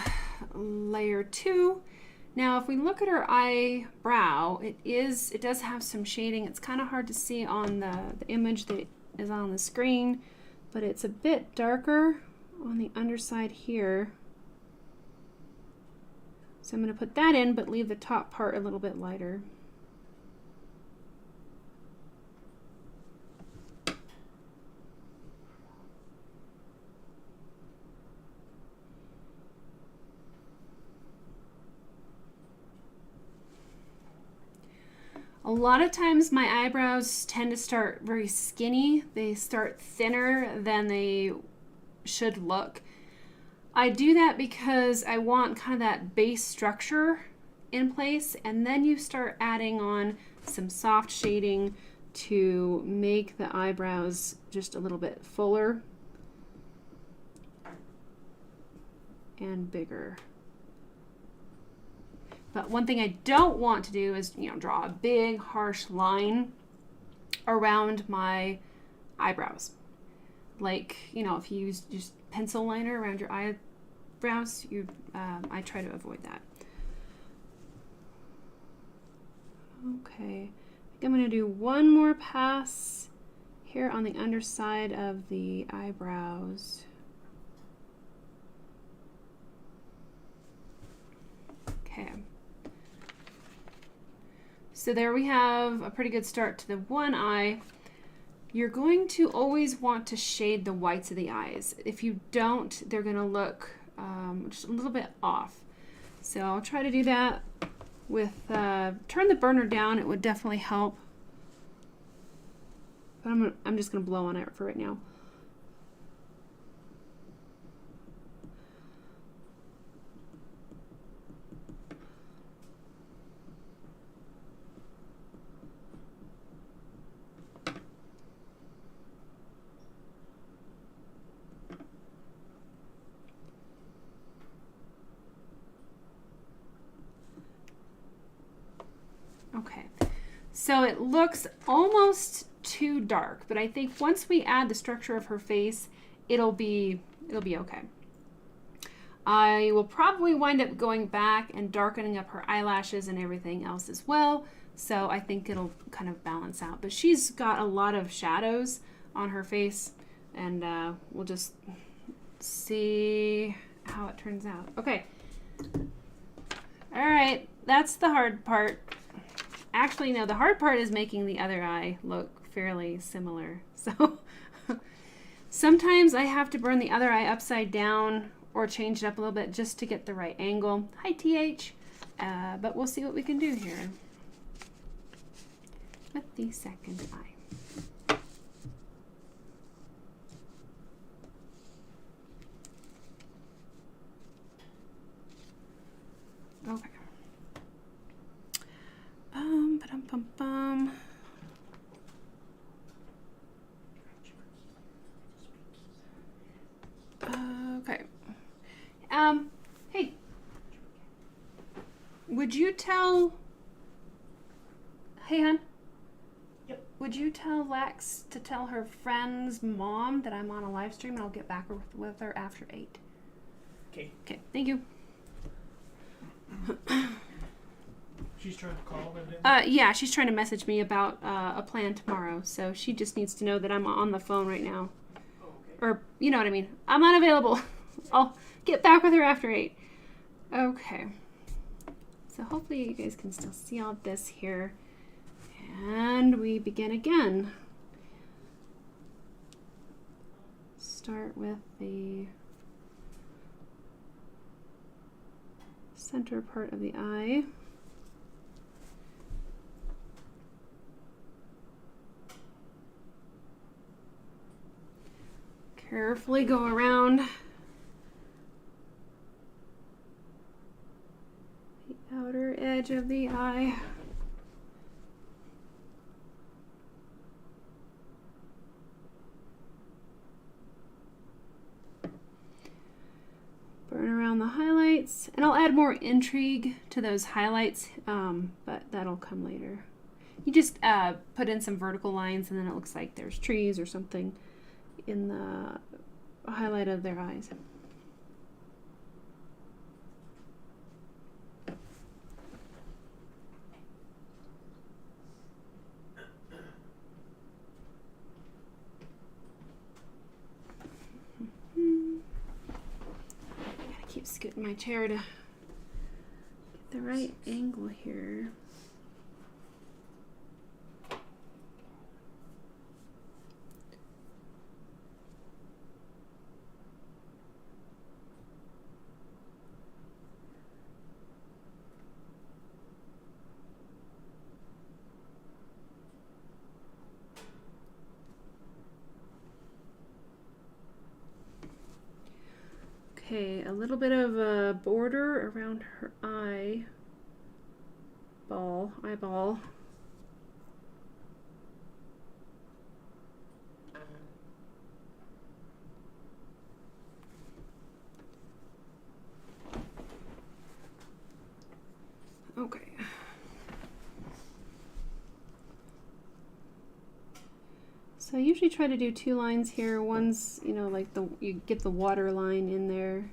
layer 2. Now, if we look at her eyebrow, it does have some shading. It's kind of hard to see on the image that is on the screen, but it's a bit darker on the underside here. So I'm going to put that in, but leave the top part a little bit lighter. A lot of times my eyebrows tend to start very skinny. They start thinner than they should look. I do that because I want kind of that base structure in place, and then you start adding on some soft shading to make the eyebrows just a little bit fuller and bigger. But one thing I don't want to do is, draw a big harsh line around my eyebrows. Like, if you use just pencil liner around your eyebrows, I try to avoid that. Okay, I think I'm going to do one more pass here on the underside of the eyebrows. Okay. So there we have a pretty good start to the one eye. You're going to always want to shade the whites of the eyes. If you don't, they're going to look just a little bit off. So I'll try to do that with, turn the burner down. It would definitely help. But I'm just going to blow on it for right now. Okay, so it looks almost too dark, but I think once we add the structure of her face, it'll be okay. I will probably wind up going back and darkening up her eyelashes and everything else as well, so I think it'll kind of balance out. But she's got a lot of shadows on her face, and we'll just see how it turns out. Okay, all right, that's the hard part. Actually, no, the hard part is making the other eye look fairly similar. So sometimes I have to burn the other eye upside down or change it up a little bit just to get the right angle. Hi, TH. But we'll see what we can do here with the second eye. Okay. Ba-dum-bum-bum. Okay. Hey, would you tell... Hey, hon? Yep. Would you tell Lex to tell her friend's mom that I'm on a live stream and I'll get back with her after 8? Okay. Okay, thank you. She's trying to call and Yeah, she's trying to message me about a plan tomorrow, so she just needs to know that I'm on the phone right now. Oh, okay. Or, you know what I mean. I'm unavailable. I'll get back with her after 8. Okay. So hopefully you guys can still see all this here. And we begin again. Start with the center part of the eye. Carefully go around the outer edge of the eye. Burn around the highlights, and I'll add more intrigue to those highlights, but that'll come later. You just put in some vertical lines, and then it looks like there's trees or something in the highlight of their eyes. Gotta keep scooting my chair to get the right angle here. Okay, a little bit of a border around her eyeball. Okay. So I usually try to do 2 lines here. One's, you know, like you get the water line in there.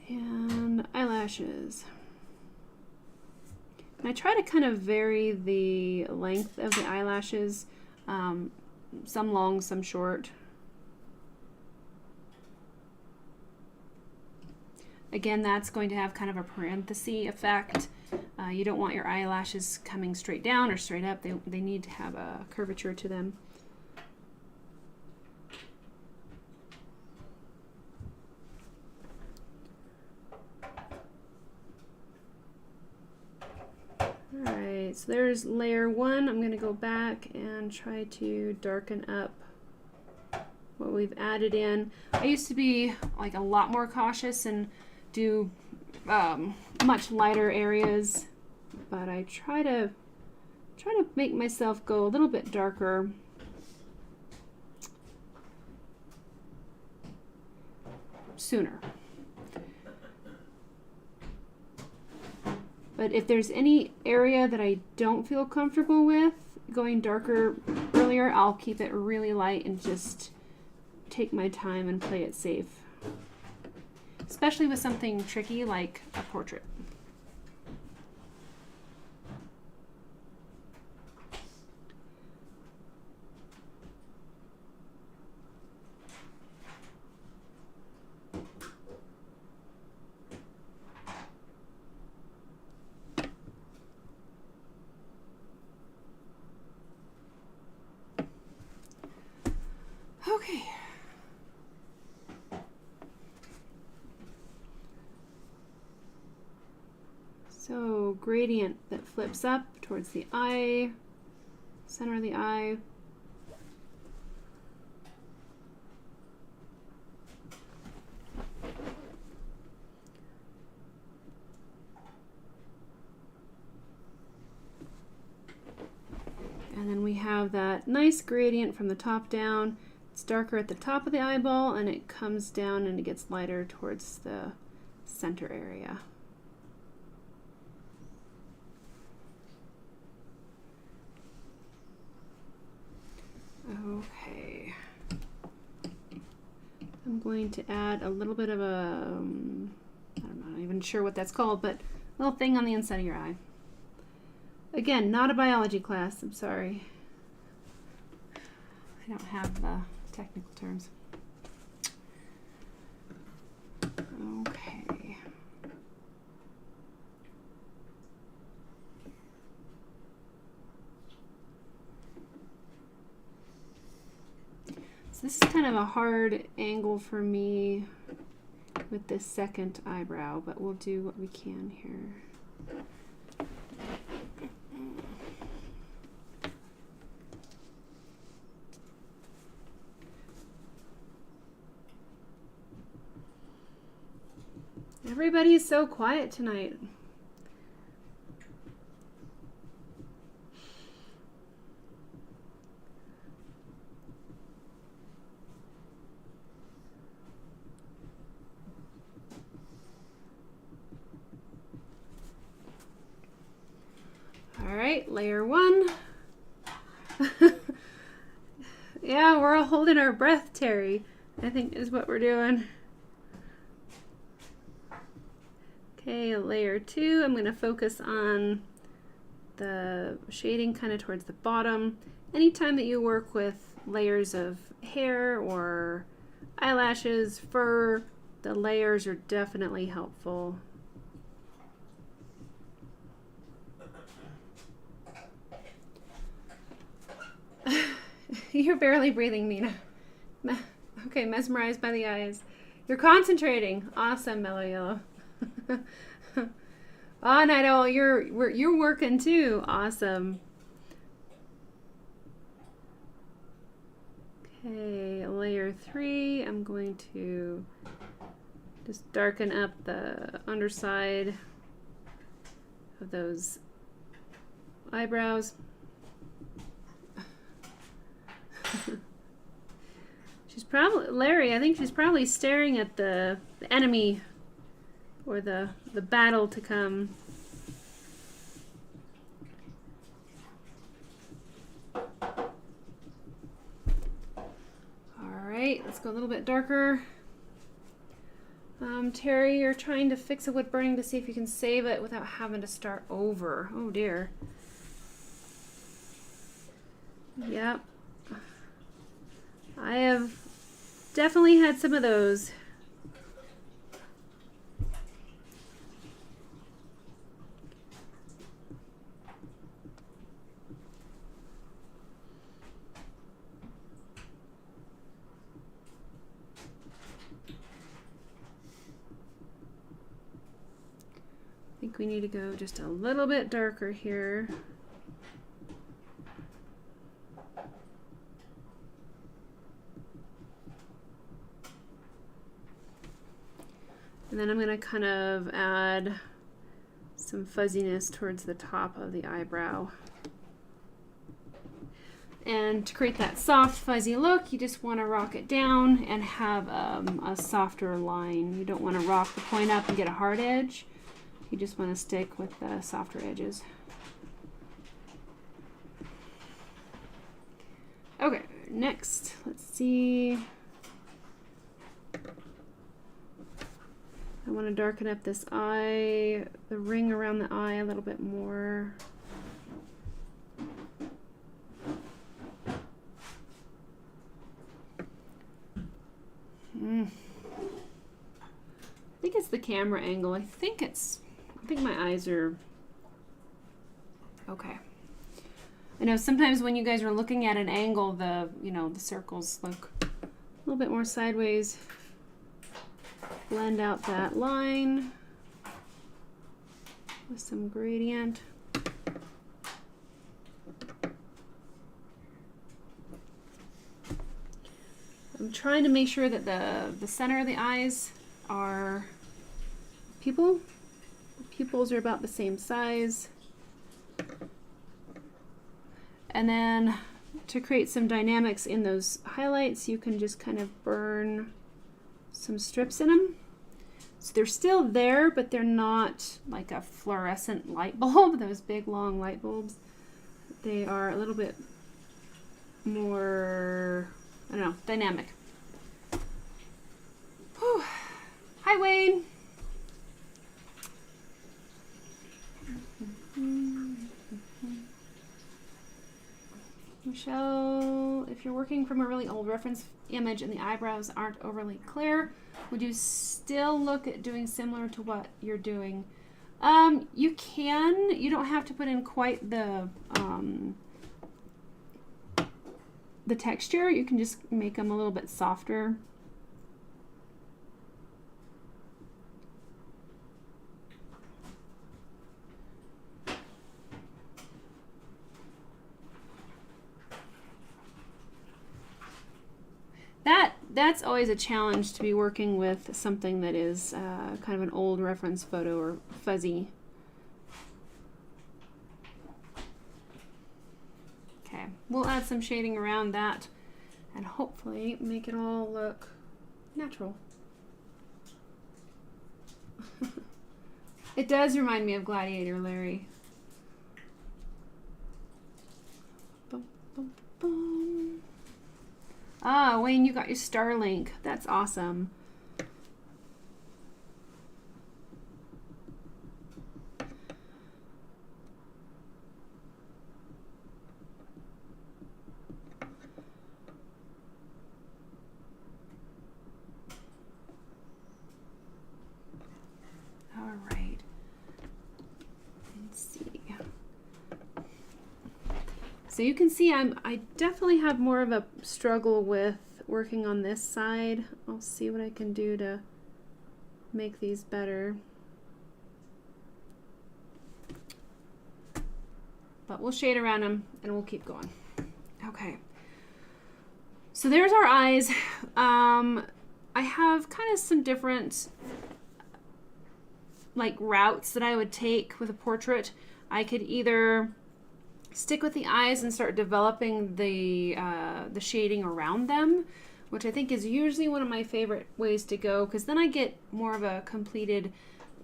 And eyelashes. And I try to kind of vary the length of the eyelashes, some long, some short. Again, that's going to have kind of a parenthesis effect. You don't want your eyelashes coming straight down or straight up. They need to have a curvature to them. Alright, so there's layer 1. I'm going to go back and try to darken up what we've added in. I used to be like a lot more cautious and do much lighter areas, but I try to make myself go a little bit darker. Sooner. But if there's any area that I don't feel comfortable with going darker earlier, I'll keep it really light and just take my time and play it safe. Especially with something tricky like a portrait. gradient that flips up towards the eye, center of the eye. And then we have that nice gradient from the top down. It's darker at the top of the eyeball and it comes down and it gets lighter towards the center area. Okay. I'm going to add a little bit of a, I'm not even sure what that's called, but a little thing on the inside of your eye. Again, not a biology class, I'm sorry. I don't have the technical terms. Okay. So this is kind of a hard angle for me with this second eyebrow, but we'll do what we can here. Everybody's so quiet tonight. All right, layer one. Yeah, we're all holding our breath, Terry, I think is what we're doing. Okay, layer two, I'm going to focus on the shading kind of towards the bottom. Anytime that you work with layers of hair or eyelashes, fur, the layers are definitely helpful. You're barely breathing, Mina. Okay, mesmerized by the eyes. You're concentrating. Awesome, Mellow Yellow. Oh, Nido, you're working too. Awesome. Okay, layer three. I'm going to just darken up the underside of those eyebrows. She's probably, Larry, I think she's probably staring at the enemy or the battle to come. All right, let's go a little bit darker. Terry, you're trying to fix a wood burning to see if you can save it without having to start over. Oh dear. Yep. I have definitely had some of those. I think we need to go just a little bit darker here. And then I'm going to kind of add some fuzziness towards the top of the eyebrow. And to create that soft, fuzzy look, you just want to rock it down and have a softer line. You don't want to rock the point up and get a hard edge. You just want to stick with the softer edges. Okay, next, let's see. I want to darken up this eye, the ring around the eye a little bit more. I think it's the camera angle. I think my eyes are okay. I know sometimes when you guys are looking at an angle, the circles look a little bit more sideways. Blend out that line. with some gradient. I'm trying to make sure that the center of the eyes are pupil. The pupils are about the same size. And then to create some dynamics in those highlights, you can just kind of burn some strips in them. So they're still there, but they're not like a fluorescent light bulb, those big long light bulbs. They are a little bit more, I don't know, dynamic. Whew. Hi, Wayne. Michelle, if you're working from a really old reference image and the eyebrows aren't overly clear, would you still look at doing similar to what you're doing? You can. You don't have to put in quite the texture. You can just make them a little bit softer. That's always a challenge, to be working with something that is kind of an old reference photo or fuzzy. Okay, we'll add some shading around that and hopefully make it all look natural. It does remind me of Gladiator, Larry. Boom, boom, boom. Ah, Wayne, you got your Starlink. That's awesome. All right. Let's see. So you can see I definitely have more of a struggle with working on this side. I'll see what I can do to make these better. But we'll shade around them and we'll keep going. Okay. So there's our eyes. I have kind of some different like routes that I would take with a portrait. I could either stick with the eyes and start developing the shading around them, which I think is usually one of my favorite ways to go, because then I get more of a completed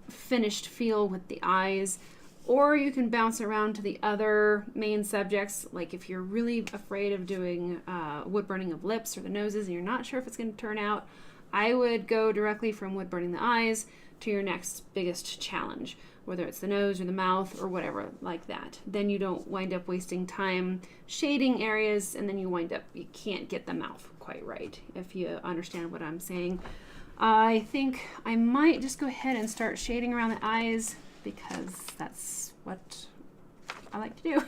finished feel with the eyes. Or you can bounce around to the other main subjects, like if you're really afraid of doing wood burning of lips or the noses and you're not sure if it's going to turn out, I would go directly from wood burning the eyes to your next biggest challenge, whether it's the nose or the mouth or whatever like that. Then you don't wind up wasting time shading areas, and then you can't get the mouth quite right, if you understand what I'm saying. I think I might just go ahead and start shading around the eyes because that's what I like to do.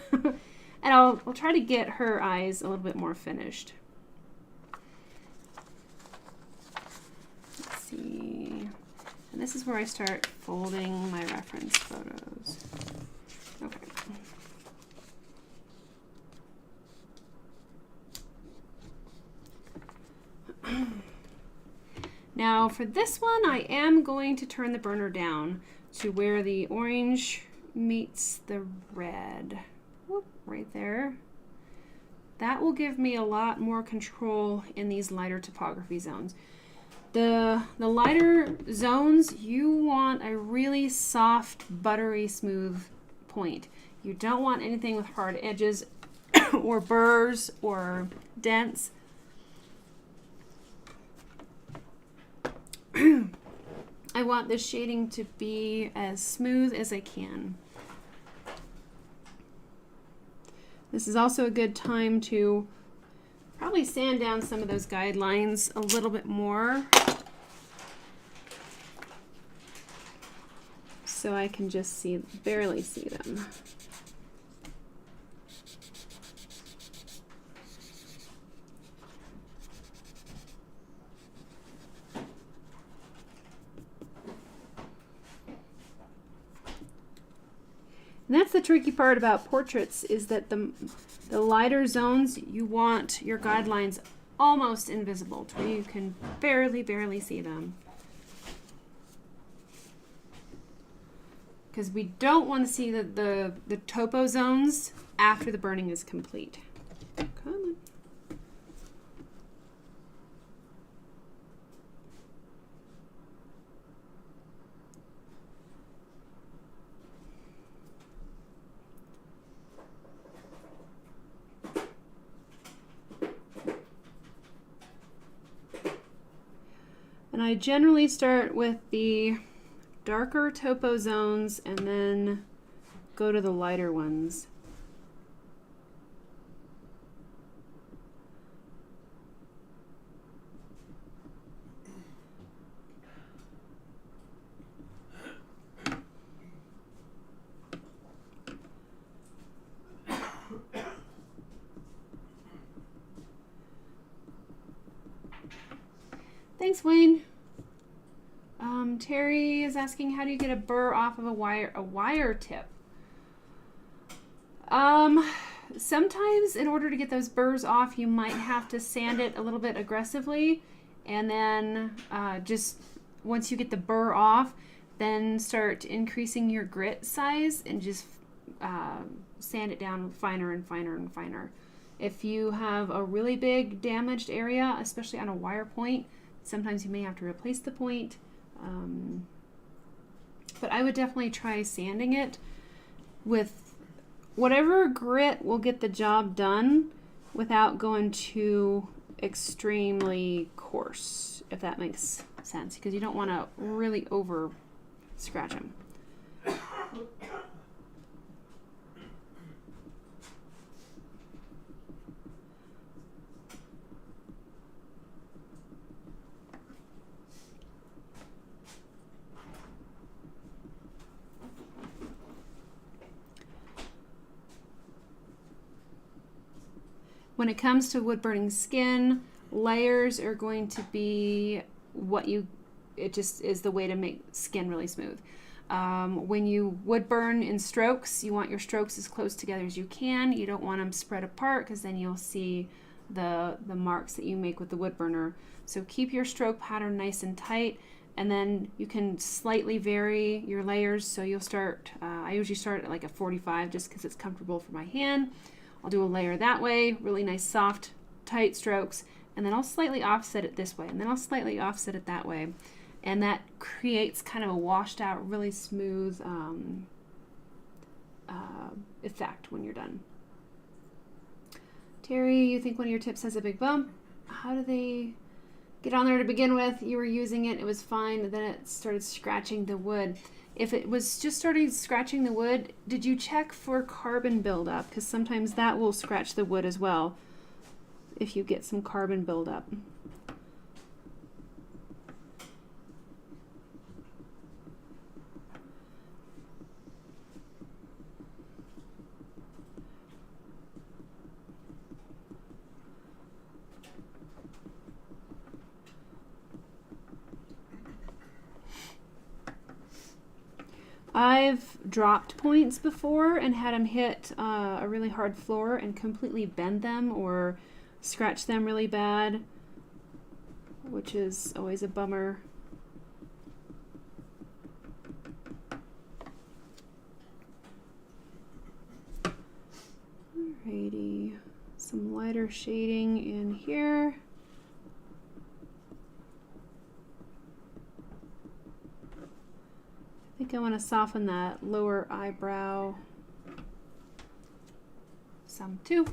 And I'll try to get her eyes a little bit more finished. Let's see. And this is where I start folding my reference photos. Okay. Now for this one, I am going to turn the burner down to where the orange meets the red. Whoop, right there. That will give me a lot more control in these lighter topography zones. The lighter zones, you want a really soft, buttery, smooth point. You don't want anything with hard edges or burrs or dents. I want this shading to be as smooth as I can. This is also a good time to probably sand down some of those guidelines a little bit more so I can just barely see them. And that's the tricky part about portraits, is that the lighter zones, you want your guidelines almost invisible to where you can barely see them. Because we don't want to see the topo zones after the burning is complete. Come on. And I generally start with the darker topo zones and then go to the lighter ones. Thanks, Wayne. Terry is asking, how do you get a burr off of a wire tip? Sometimes in order to get those burrs off, you might have to sand it a little bit aggressively, and then just once you get the burr off, then start increasing your grit size and just sand it down finer and finer and finer. If you have a really big damaged area, especially on a wire point, sometimes you may have to replace the point. But I would definitely try sanding it with whatever grit will get the job done without going too extremely coarse, if that makes sense, because you don't want to really over scratch them. When it comes to wood burning skin, layers are going to be it just is the way to make skin really smooth. When you wood burn in strokes, you want your strokes as close together as you can. You don't want them spread apart, because then you'll see the marks that you make with the wood burner. So keep your stroke pattern nice and tight, and then you can slightly vary your layers. So you'll start, I usually start at like a 45 just because it's comfortable for my hand. I'll do a layer that way, really nice soft tight strokes, and then I'll slightly offset it this way, and then I'll slightly offset it that way, and that creates kind of a washed out, really smooth effect when you're done. Terry, you think one of your tips has a big bump? How do they get on there to begin with? You were using it, it was fine, then it started scratching the wood. If it was just starting scratching the wood, did you check for carbon buildup? Because sometimes that will scratch the wood as well if you get some carbon buildup. I've dropped points before and had them hit a really hard floor and completely bend them or scratch them really bad, which is always a bummer. Alrighty, some lighter shading in here. I think I want to soften that lower eyebrow some too.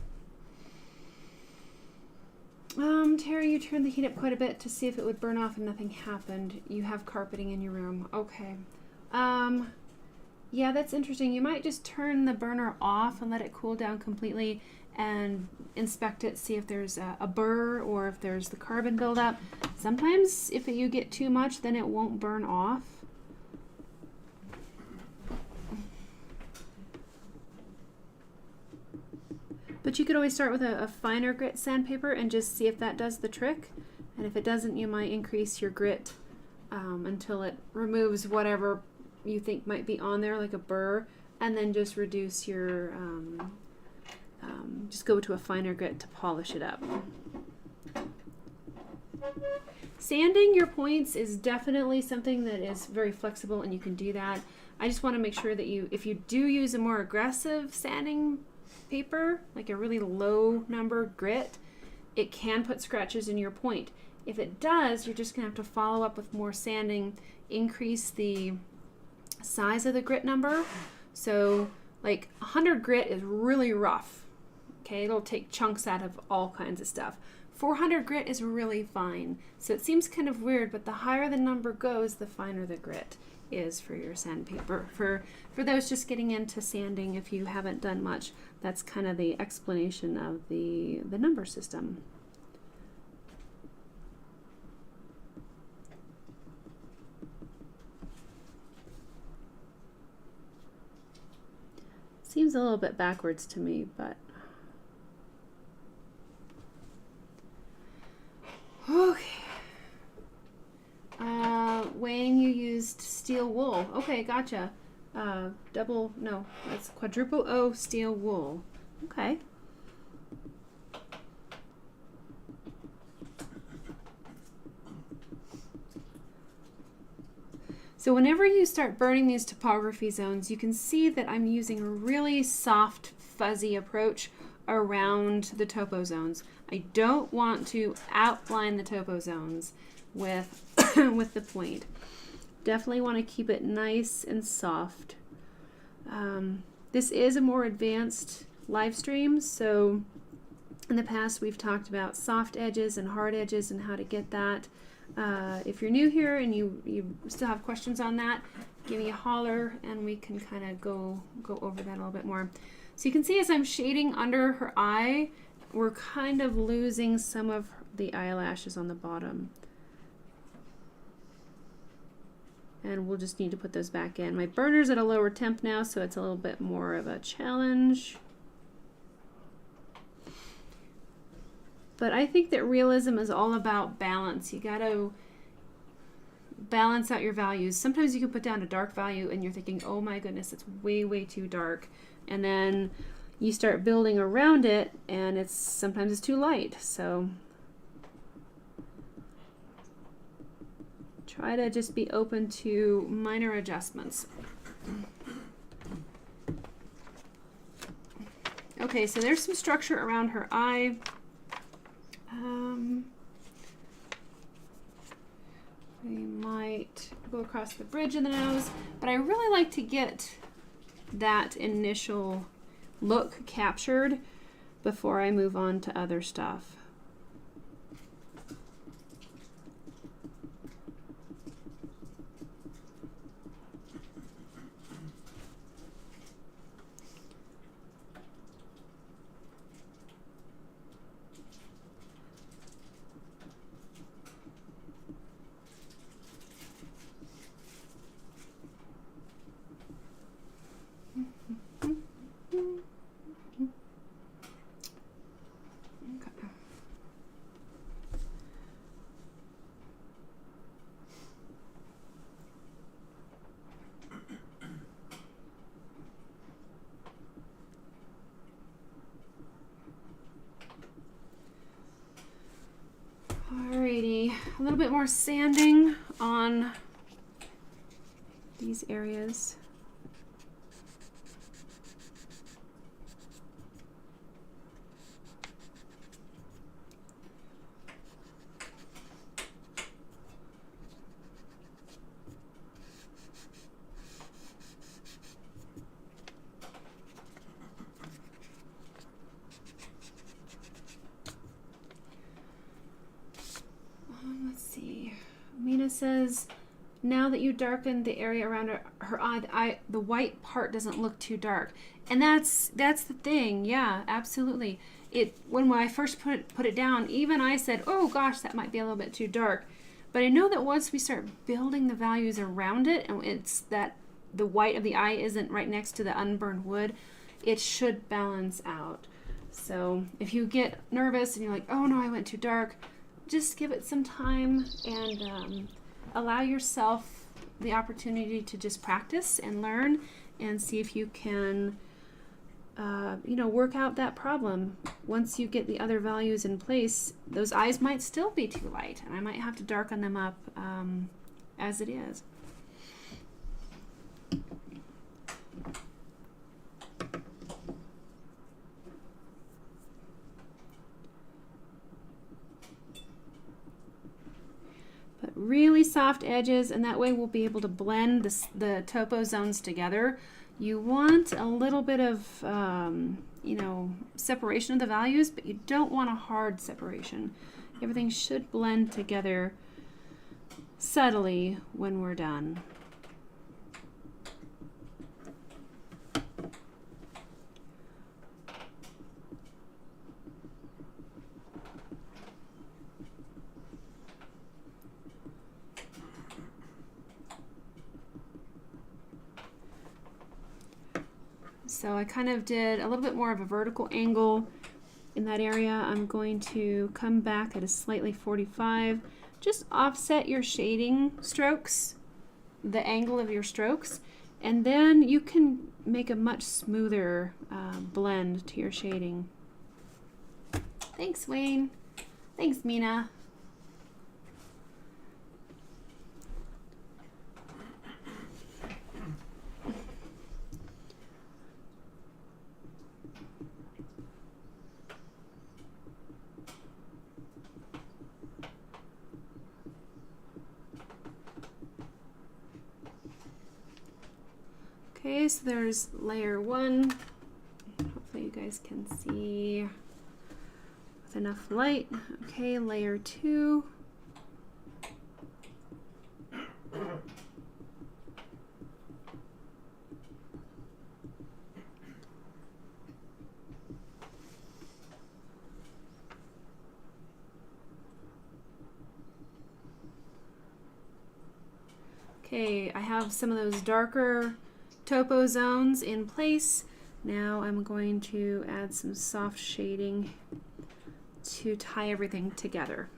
Terry, you turned the heat up quite a bit to see if it would burn off and nothing happened. You have carpeting in your room. Okay. Yeah, that's interesting. You might just turn the burner off and let it cool down completely and inspect it, see if there's a burr or if there's the carbon buildup. Sometimes if you get too much, then it won't burn off. But you could always start with a finer grit sandpaper and just see if that does the trick. And if it doesn't, you might increase your grit until it removes whatever you think might be on there, like a burr. and then just reduce your, just go to a finer grit to polish it up. Sanding your points is definitely something that is very flexible, and you can do that. I just want to make sure that if you do use a more aggressive sanding paper, like a really low number grit, it can put scratches in your point. If it does, you're just going to have to follow up with more sanding, increase the size of the grit number. So like 100 grit is really rough. Okay, it'll take chunks out of all kinds of stuff. 400 grit is really fine. So it seems kind of weird, but the higher the number goes, the finer the grit is for your sandpaper. For those just getting into sanding, if you haven't done much, that's kind of the explanation of the number system. Seems a little bit backwards to me, but okay. Wayne, you used steel wool. Okay, gotcha. That's quadruple O steel wool. Okay. So whenever you start burning these topography zones, you can see that I'm using a really soft, fuzzy approach around the topo zones. I don't want to outline the topo zones with, with the point. Definitely want to keep it nice and soft. This is a more advanced live stream, so in the past we've talked about soft edges and hard edges and how to get that. If you're new here and you still have questions on that, give me a holler and we can kind of go over that a little bit more. So you can see as I'm shading under her eye, we're kind of losing some of the eyelashes on the bottom. And we'll just need to put those back in. My burner's at a lower temp now, so it's a little bit more of a challenge. But I think that realism is all about balance. You got to balance out your values. Sometimes you can put down a dark value and you're thinking, oh my goodness, it's way, way too dark. And then you start building around it and sometimes it's too light. So try to just be open to minor adjustments. Okay, so there's some structure around her eye. We might go across the bridge of the nose, but I really like to get that initial look captured before I move on to other stuff. Alrighty, a little bit more sanding on these areas. Let's see. Mina says, now that you darkened the area around her eye, the white part doesn't look too dark. And that's the thing. Yeah, absolutely. When I first put it down, even I said, oh gosh, that might be a little bit too dark. But I know that once we start building the values around it, and it's that the white of the eye isn't right next to the unburned wood, it should balance out. So if you get nervous and you're like, oh no, I went too dark, just give it some time and allow yourself the opportunity to just practice and learn. and see if you can you know, work out that problem. Once you get the other values in place, those eyes might still be too light, and I might have to darken them up as it is. But really soft edges, and that way we'll be able to blend the topo zones together. You want a little bit of, you know, separation of the values, but you don't want a hard separation. Everything should blend together subtly when we're done. So I kind of did a little bit more of a vertical angle in that area. I'm going to come back at a slightly 45. Just offset your shading strokes, the angle of your strokes, and then you can make a much smoother blend to your shading. Thanks, Wayne. Thanks, Mina. Okay, so there's layer 1. Hopefully you guys can see with enough light. Okay, layer 2. Okay, I have some of those darker topo zones in place. Now I'm going to add some soft shading to tie everything together.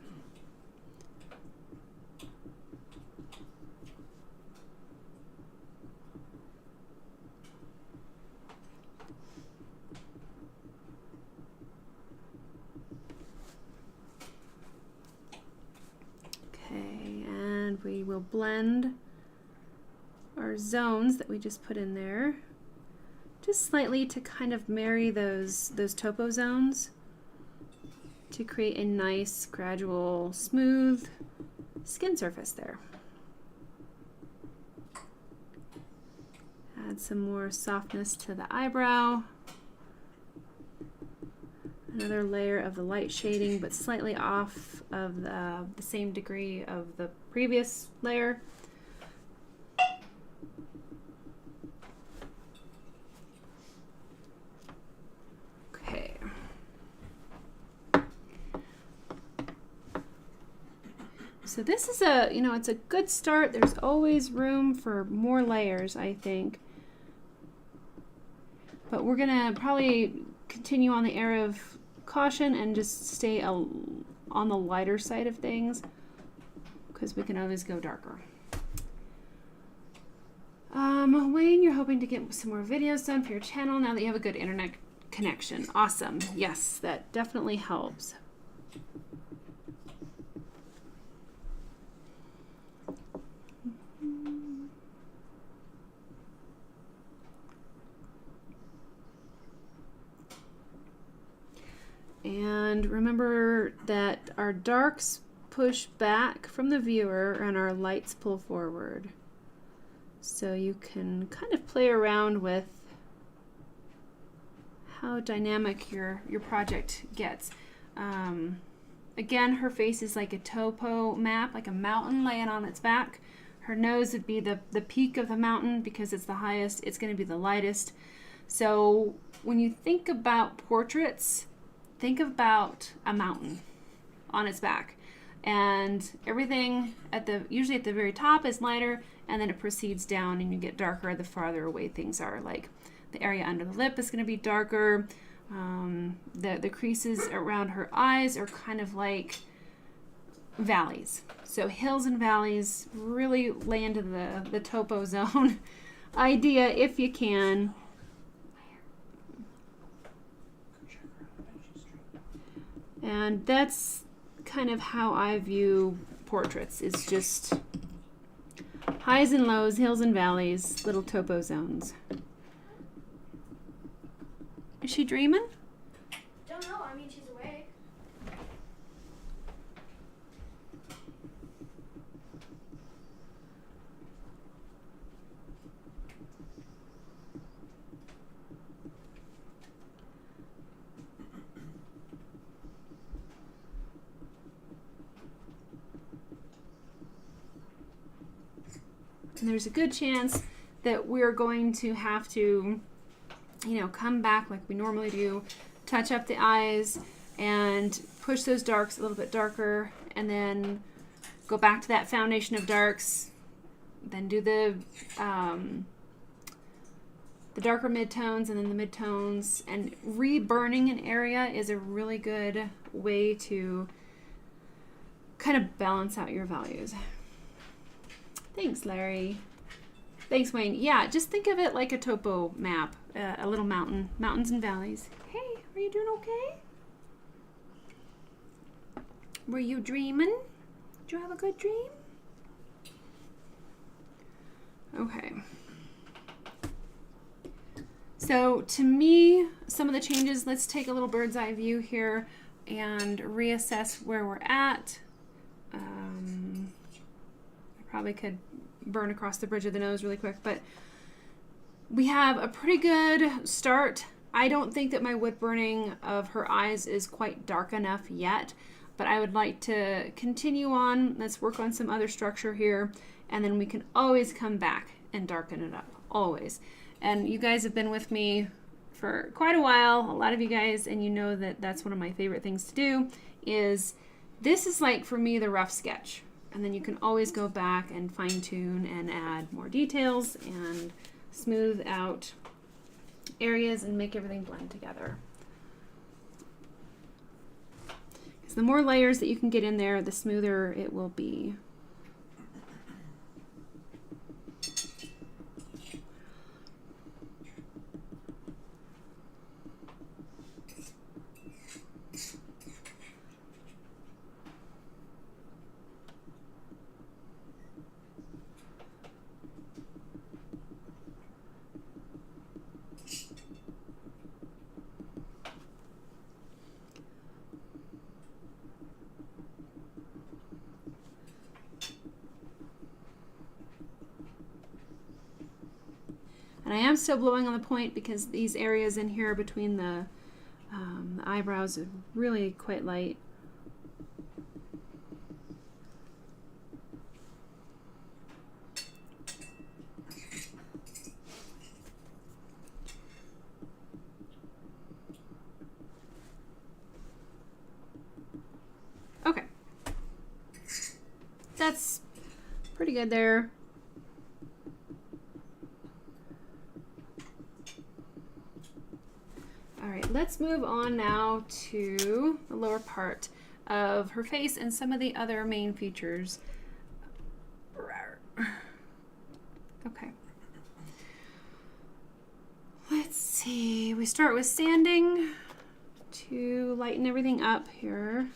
Okay, and we will blend our zones that we just put in there, just slightly to kind of marry those topo zones to create a nice, gradual, smooth skin surface there. Add some more softness to the eyebrow. Another layer of the light shading, but slightly off of the same degree of the previous layer. So this is a, you know, it's a good start. There's always room for more layers, I think. But we're gonna probably continue on the area of caution and just stay on the lighter side of things, because we can always go darker. Wayne, you're hoping to get some more videos done for your channel now that you have a good internet connection. Awesome. Yes, that definitely helps. And remember that our darks push back from the viewer and our lights pull forward. So you can kind of play around with how dynamic your project gets. Again, her face is like a topo map, like a mountain laying on its back. Her nose would be the peak of the mountain because it's the highest. It's going to be the lightest. So when you think about portraits, think about a mountain on its back, and everything usually at the very top is lighter, and then it proceeds down and you get darker the farther away things are. Like the area under the lip is going to be darker. The creases around her eyes are kind of like valleys. So hills and valleys really lay into the topo zone idea if you can. And that's kind of how I view portraits. It's just highs and lows, hills and valleys, little topo zones. Is she dreaming? Don't know. I mean, she's awake. And there's a good chance that we're going to have to, you know, come back like we normally do, touch up the eyes and push those darks a little bit darker, and then go back to that foundation of darks, then do the darker midtones and then the midtones. And reburning an area is a really good way to kind of balance out your values. Thanks, Larry. Thanks, Wayne. Yeah, just think of it like a topo map, a little mountains and valleys. Hey, are you doing okay? Were you dreaming? Did you have a good dream? Okay. So to me, some of the changes, let's take a little bird's eye view here and reassess where we're at. I probably could burn across the bridge of the nose really quick, but we have a pretty good start. I don't think that my wood burning of her eyes is quite dark enough yet, but I would like to continue on. Let's work on some other structure here, and then we can always come back and darken it up, always. And you guys have been with me for quite a while, a lot of you guys, and you know that that's one of my favorite things to do. Is this is like, for me, the rough sketch. And then you can always go back and fine tune and add more details and smooth out areas and make everything blend together. Because the more layers that you can get in there, the smoother it will be. And I am still blowing on the point because these areas in here between the eyebrows are really quite light. Okay. That's pretty good there. Let's move on now to the lower part of her face and some of the other main features. Okay. Let's see. We start with sanding to lighten everything up here.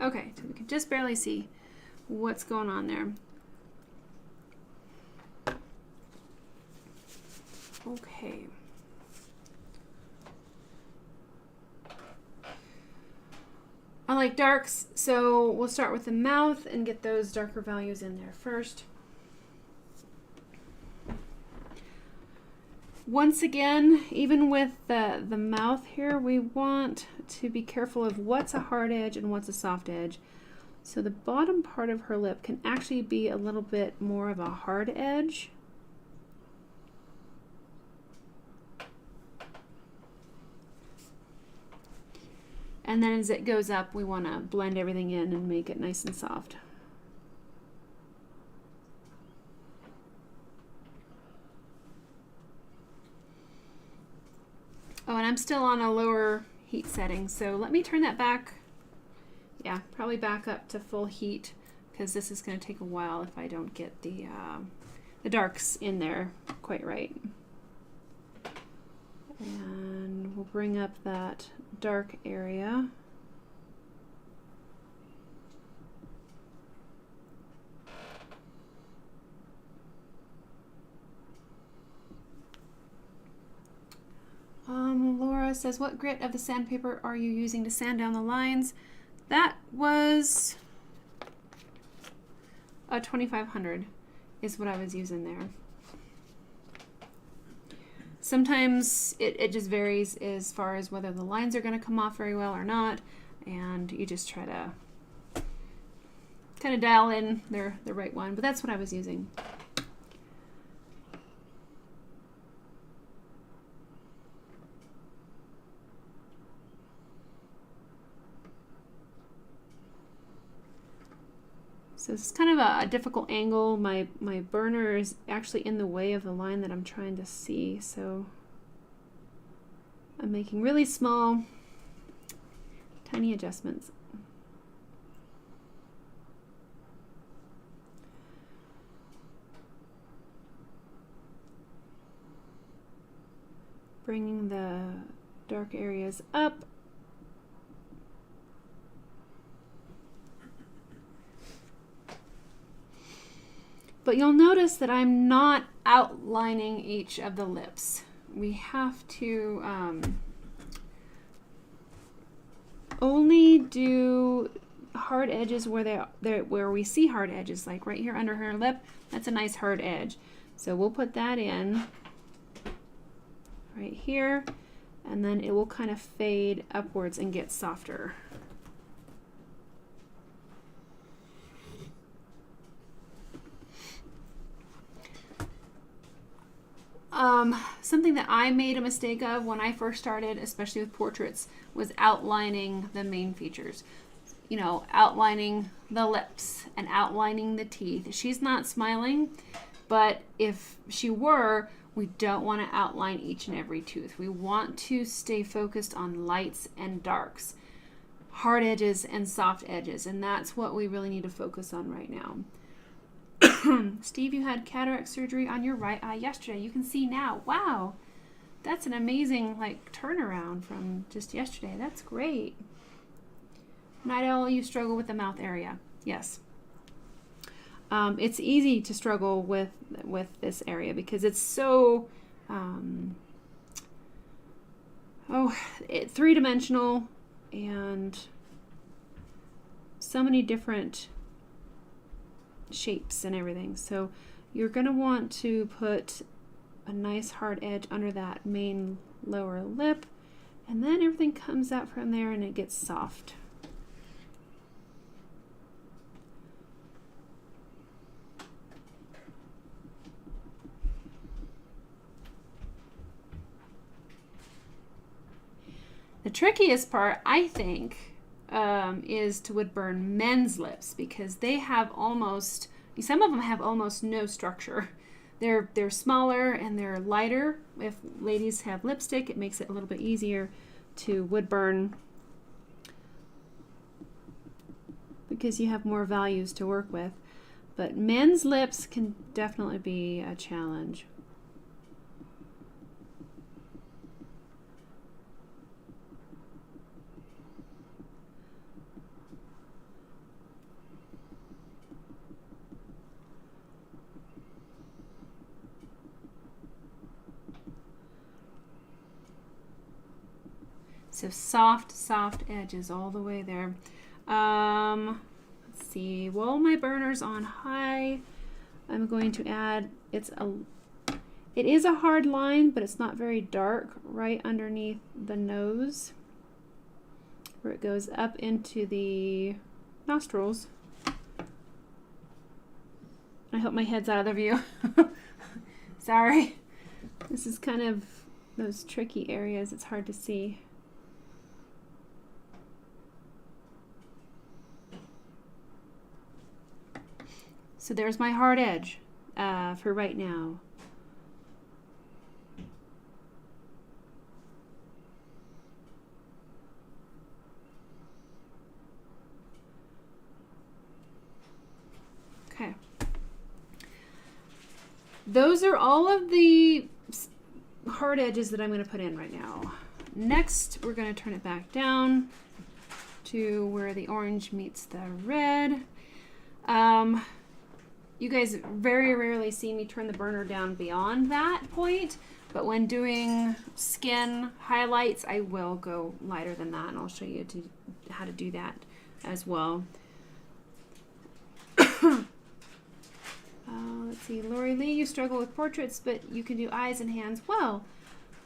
Okay, so we can just barely see what's going on there. Okay. I like darks, so we'll start with the mouth and get those darker values in there first. Once again, even with the mouth here, we want to be careful of what's a hard edge and what's a soft edge. So the bottom part of her lip can actually be a little bit more of a hard edge. And then as it goes up, we want to blend everything in and make it nice and soft. Oh, and I'm still on a lower heat setting, so let me turn that back. Yeah, probably back up to full heat, because this is going to take a while if I don't get the darks in there quite right. And we'll bring up that dark area. Laura says, what grit of the sandpaper are you using to sand down the lines? That was a 2500 is what I was using there. Sometimes it just varies as far as whether the lines are going to come off very well or not, and you just try to kind of dial in the right one, but that's what I was using. So it's kind of a difficult angle. My burner is actually in the way of the line that I'm trying to see, so I'm making really small, tiny adjustments. Bringing the dark areas up. But you'll notice that I'm not outlining each of the lips. We have to only do hard edges where we see hard edges, like right here under her lip. That's a nice hard edge. So we'll put that in right here, and then it will kind of fade upwards and get softer. Something that I made a mistake of when I first started, especially with portraits, was outlining the main features. You know, outlining the lips and outlining the teeth. She's not smiling, but if she were, we don't want to outline each and every tooth. We want to stay focused on lights and darks, hard edges and soft edges, and that's what we really need to focus on right now. Steve, you had cataract surgery on your right eye yesterday. You can see now. Wow, that's an amazing turnaround from just yesterday. That's great. Night Owl, you struggle with the mouth area. Yes. It's easy to struggle with this area because it's so three-dimensional and so many different shapes and everything. So you're going to want to put a nice hard edge under that main lower lip, and then everything comes out from there and it gets soft. The trickiest part, I think, is to wood burn men's lips, because they have some of them have almost no structure. They're smaller and they're lighter. If ladies have lipstick, it makes it a little bit easier to wood burn because you have more values to work with. But men's lips can definitely be a challenge. So soft edges all the way there. Let's see. While my burner's on high, I'm going to add, it is a hard line, but it's not very dark, right underneath the nose, where it goes up into the nostrils. I hope my head's out of the view. Sorry. This is kind of those tricky areas. It's hard to see. So there's my hard edge for right now. Okay. Those are all of the hard edges that I'm going to put in right now. Next, we're going to turn it back down to where the orange meets the red. You guys very rarely see me turn the burner down beyond that point, but when doing skin highlights, I will go lighter than that, and I'll show you how to do that as well. Let's see, Lori Lee, you struggle with portraits, but you can do eyes and hands well.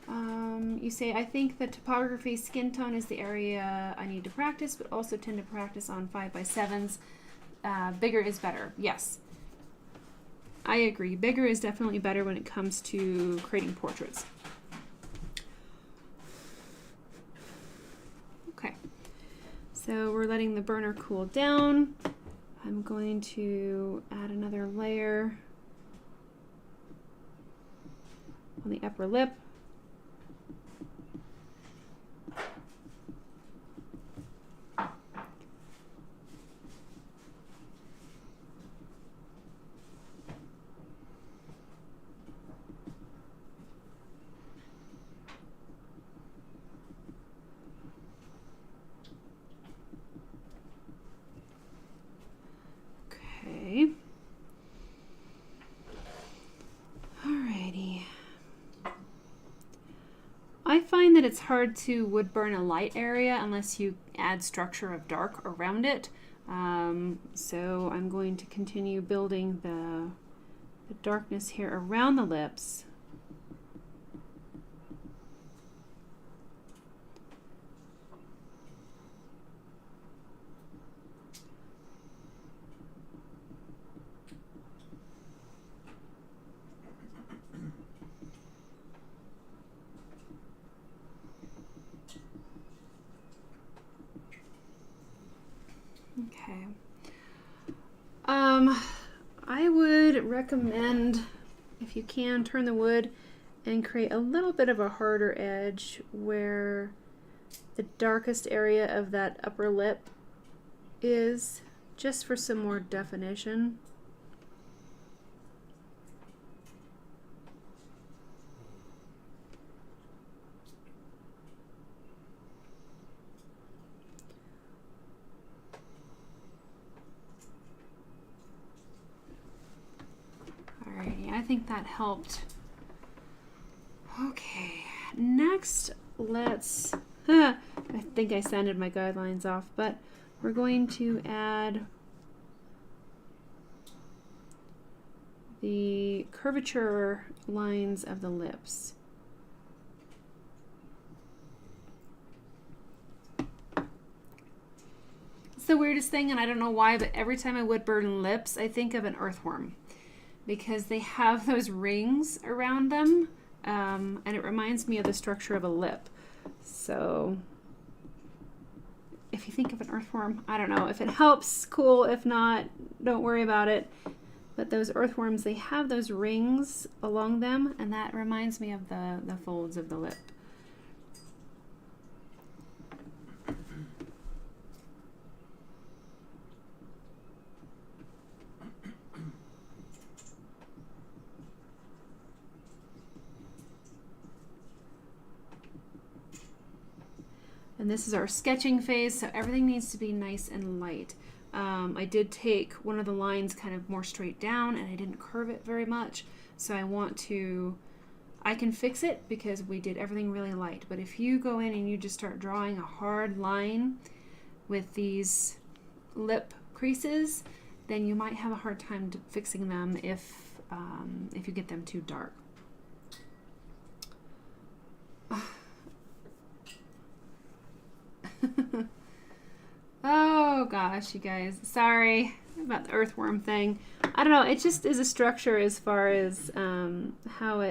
You say, I think the topography skin tone is the area I need to practice, but also tend to practice on 5x7s. Bigger is better. Yes, I agree. Bigger is definitely better when it comes to creating portraits. Okay, so we're letting the burner cool down. I'm going to add another layer on the upper lip. Okay. Alrighty. I find that it's hard to wood burn a light area unless you add structure of dark around it. So I'm going to continue building the darkness here around the lips. Okay. I would recommend, if you can, turn the wood and create a little bit of a harder edge where the darkest area of that upper lip is, just for some more definition. I think that helped. Okay, next let's, I think I sanded my guidelines off, but we're going to add the curvature lines of the lips. It's the weirdest thing, and I don't know why, but every time I wood burn lips, I think of an earthworm, because they have those rings around them, and it reminds me of the structure of a lip. So if you think of an earthworm, I don't know. If it helps, cool. If not, don't worry about it. But those earthworms, they have those rings along them, and that reminds me of the folds of the lip. And this is our sketching phase, so everything needs to be nice and light. I did take one of the lines kind of more straight down, and I didn't curve it very much. So I can fix it because we did everything really light. But if you go in and you just start drawing a hard line with these lip creases, then you might have a hard time fixing them if you get them too dark. Oh gosh, you guys, sorry about the earthworm thing. I don't know, it just is a structure as far as how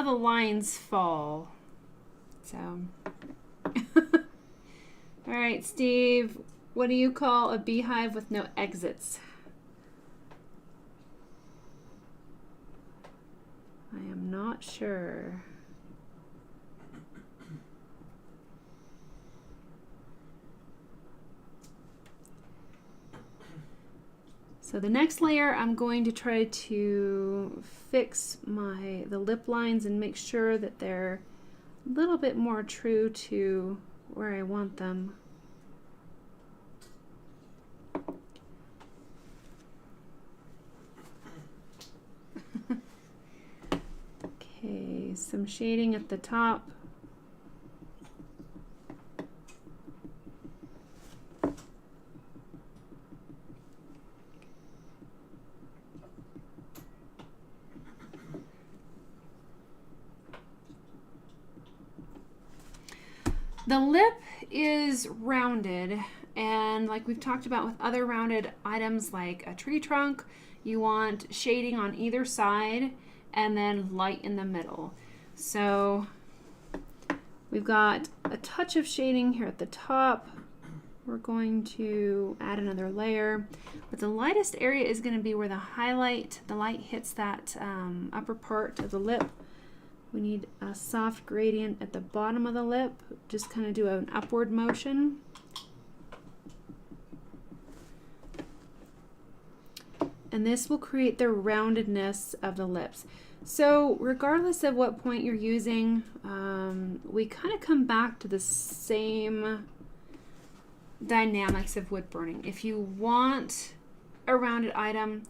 the lines fall. So all right, Steve, what do you call a beehive with no exits? not sure. So the next layer, I'm going to try to fix the lip lines and make sure that they're a little bit more true to where I want them. Okay, some shading at the top. The lip is rounded, and like we've talked about with other rounded items like a tree trunk, you want shading on either side and then light in the middle. So we've got a touch of shading here at the top. We're going to add another layer, but the lightest area is going to be where the light hits that upper part of the lip. We need a soft gradient at the bottom of the lip. Just kind of do an upward motion. And this will create the roundedness of the lips. So regardless of what point you're using, we kind of come back to the same dynamics of wood burning. If you want a rounded item,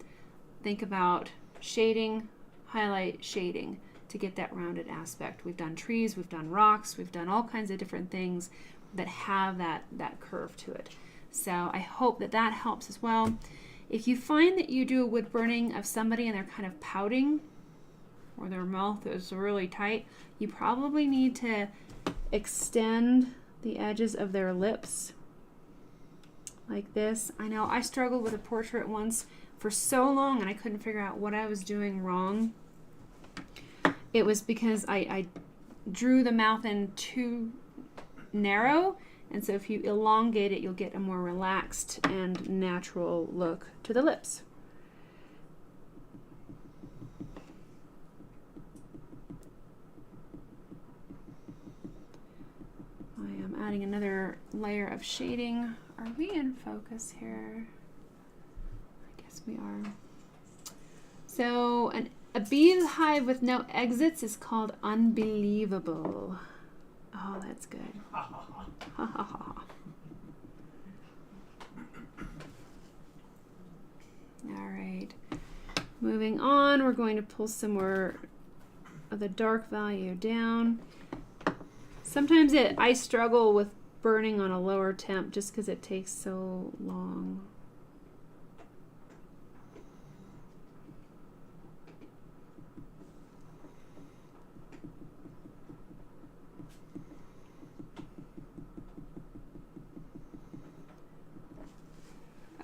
think about shading, highlight, shading, to get that rounded aspect. We've done trees, we've done rocks, we've done all kinds of different things that have that curve to it. So I hope that that helps as well. If you find that you do a wood burning of somebody and they're kind of pouting or their mouth is really tight, you probably need to extend the edges of their lips like this. I know I struggled with a portrait once for so long and I couldn't figure out what I was doing wrong. It was because I drew the mouth in too narrow, and so if you elongate it, you'll get a more relaxed and natural look to the lips. I am adding another layer of shading. Are we in focus here? I guess we are. So a beehive with no exits is called unbelievable. Oh, that's good. Ha ha ha. All right. Moving on, we're going to pull some more of the dark value down. Sometimes I struggle with burning on a lower temp just because it takes so long.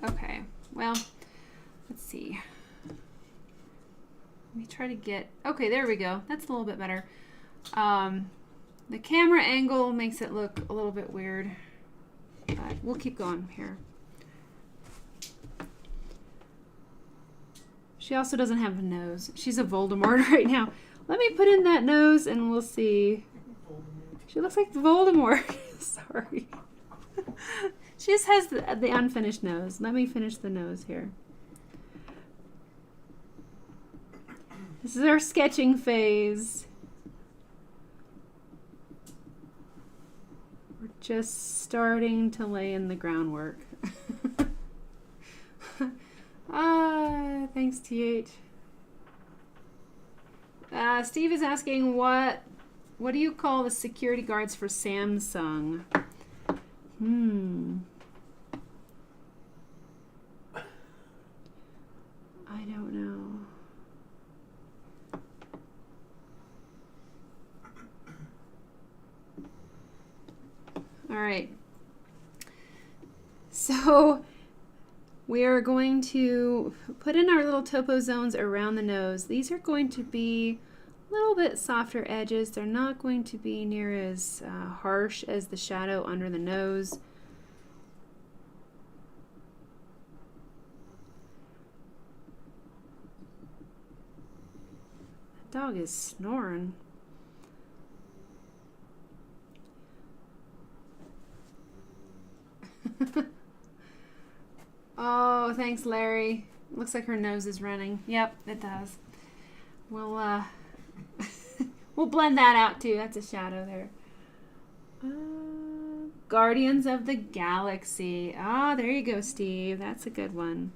Okay, well, let's see. Let me try to get, okay, there we go. That's a little bit better. The camera angle makes it look a little bit weird, but we'll keep going here. She also doesn't have a nose. She's a Voldemort right now. Let me put in that nose and we'll see. She looks like Voldemort. Sorry. She just has the unfinished nose. Let me finish the nose here. This is our sketching phase. We're just starting to lay in the groundwork. Thanks, TH. Steve is asking, what do you call the security guards for Samsung? I don't know. All right. So we are going to put in our little topo zones around the nose. These are going to be a little bit softer edges. They're not going to be near as harsh as the shadow under the nose. Dog is snoring. Oh, thanks, Larry. Looks like her nose is running. Yep, it does. We'll we'll blend that out too. That's a shadow there. Guardians of the Galaxy. Ah, there you go, Steve. That's a good one.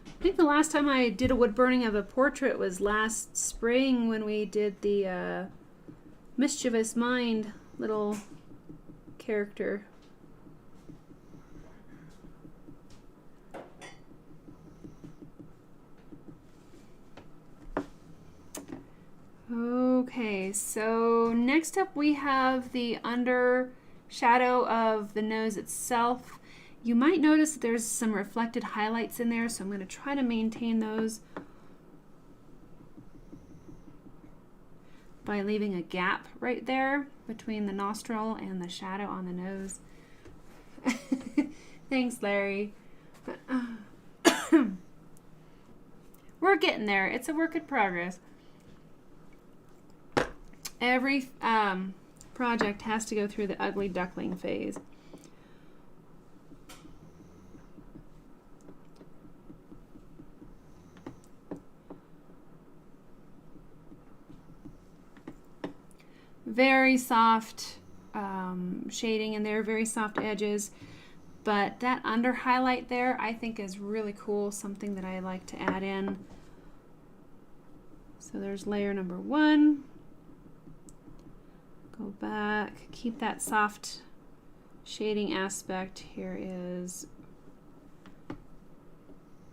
I think the last time I did a wood burning of a portrait was last spring when we did the Mischievous Mind little character. Okay, so next up we have the under shadow of the nose itself. You might notice that there's some reflected highlights in there, so I'm going to try to maintain those by leaving a gap right there between the nostril and the shadow on the nose. Thanks, Larry. We're getting there. It's a work in progress. Every project has to go through the ugly duckling phase. Very soft shading in there, very soft edges, but that under highlight there I think is really cool, something that I like to add in. So there's layer number 1. Go back, keep that soft shading aspect. Here is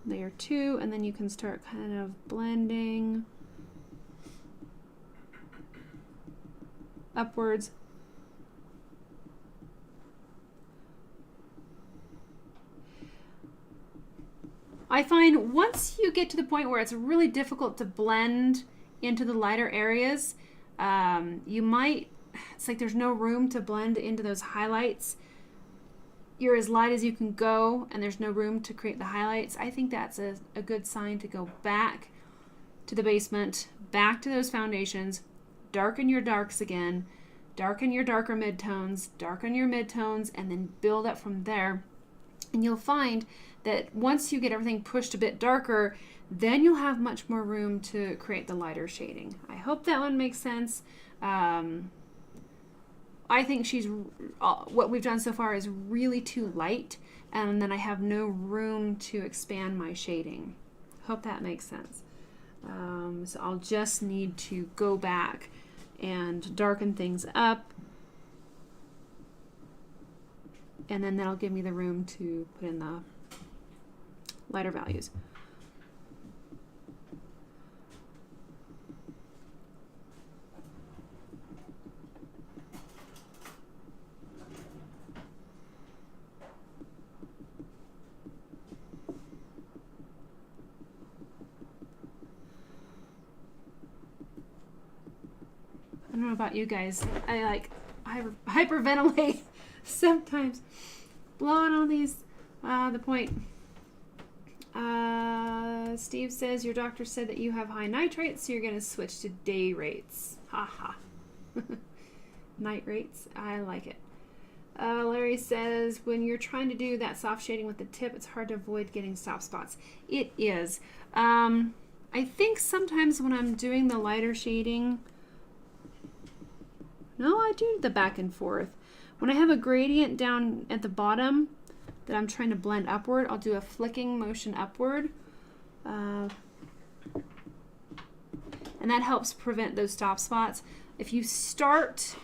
layer 2, and then you can start kind of blending upwards. I find once you get to the point where it's really difficult to blend into the lighter areas, it's like there's no room to blend into those highlights. You're as light as you can go and there's no room to create the highlights. I think that's a good sign to go back to the basement, back to those foundations, darken your darks again, darken your darker midtones, darken your midtones, and then build up from there. And you'll find that once you get everything pushed a bit darker, then you'll have much more room to create the lighter shading. I hope that one makes sense. I think what we've done so far is really too light, and then I have no room to expand my shading. Hope that makes sense. So I'll just need to go back and darken things up, and then that'll give me the room to put in the lighter values. I don't know about you guys. I like hyperventilate sometimes. Blowing on these, the point. Steve says your doctor said that you have high nitrates, so you're going to switch to day rates. Haha. Night rates. I like it. Larry says when you're trying to do that soft shading with the tip, it's hard to avoid getting soft spots. It is. I think sometimes when I'm doing the lighter shading, no, I do the back and forth. When I have a gradient down at the bottom that I'm trying to blend upward, I'll do a flicking motion upward. And that helps prevent those stop spots. If you start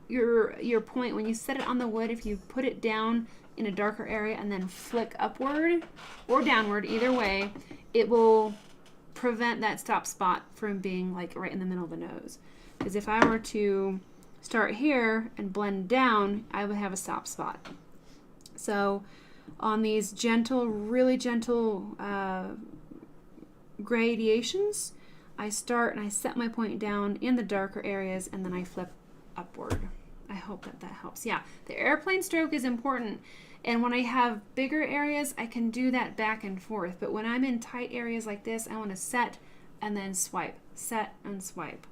your point, when you set it on the wood, if you put it down in a darker area and then flick upward or downward, either way, it will prevent that stop spot from being like right in the middle of the nose. Because if I were to start here and blend down, I would have a stop spot. So on these gentle, really gentle gradations, I start and I set my point down in the darker areas and then I flip upward. I hope that helps. Yeah, the airplane stroke is important. And when I have bigger areas, I can do that back and forth. But when I'm in tight areas like this, I want to set and then swipe, set and swipe.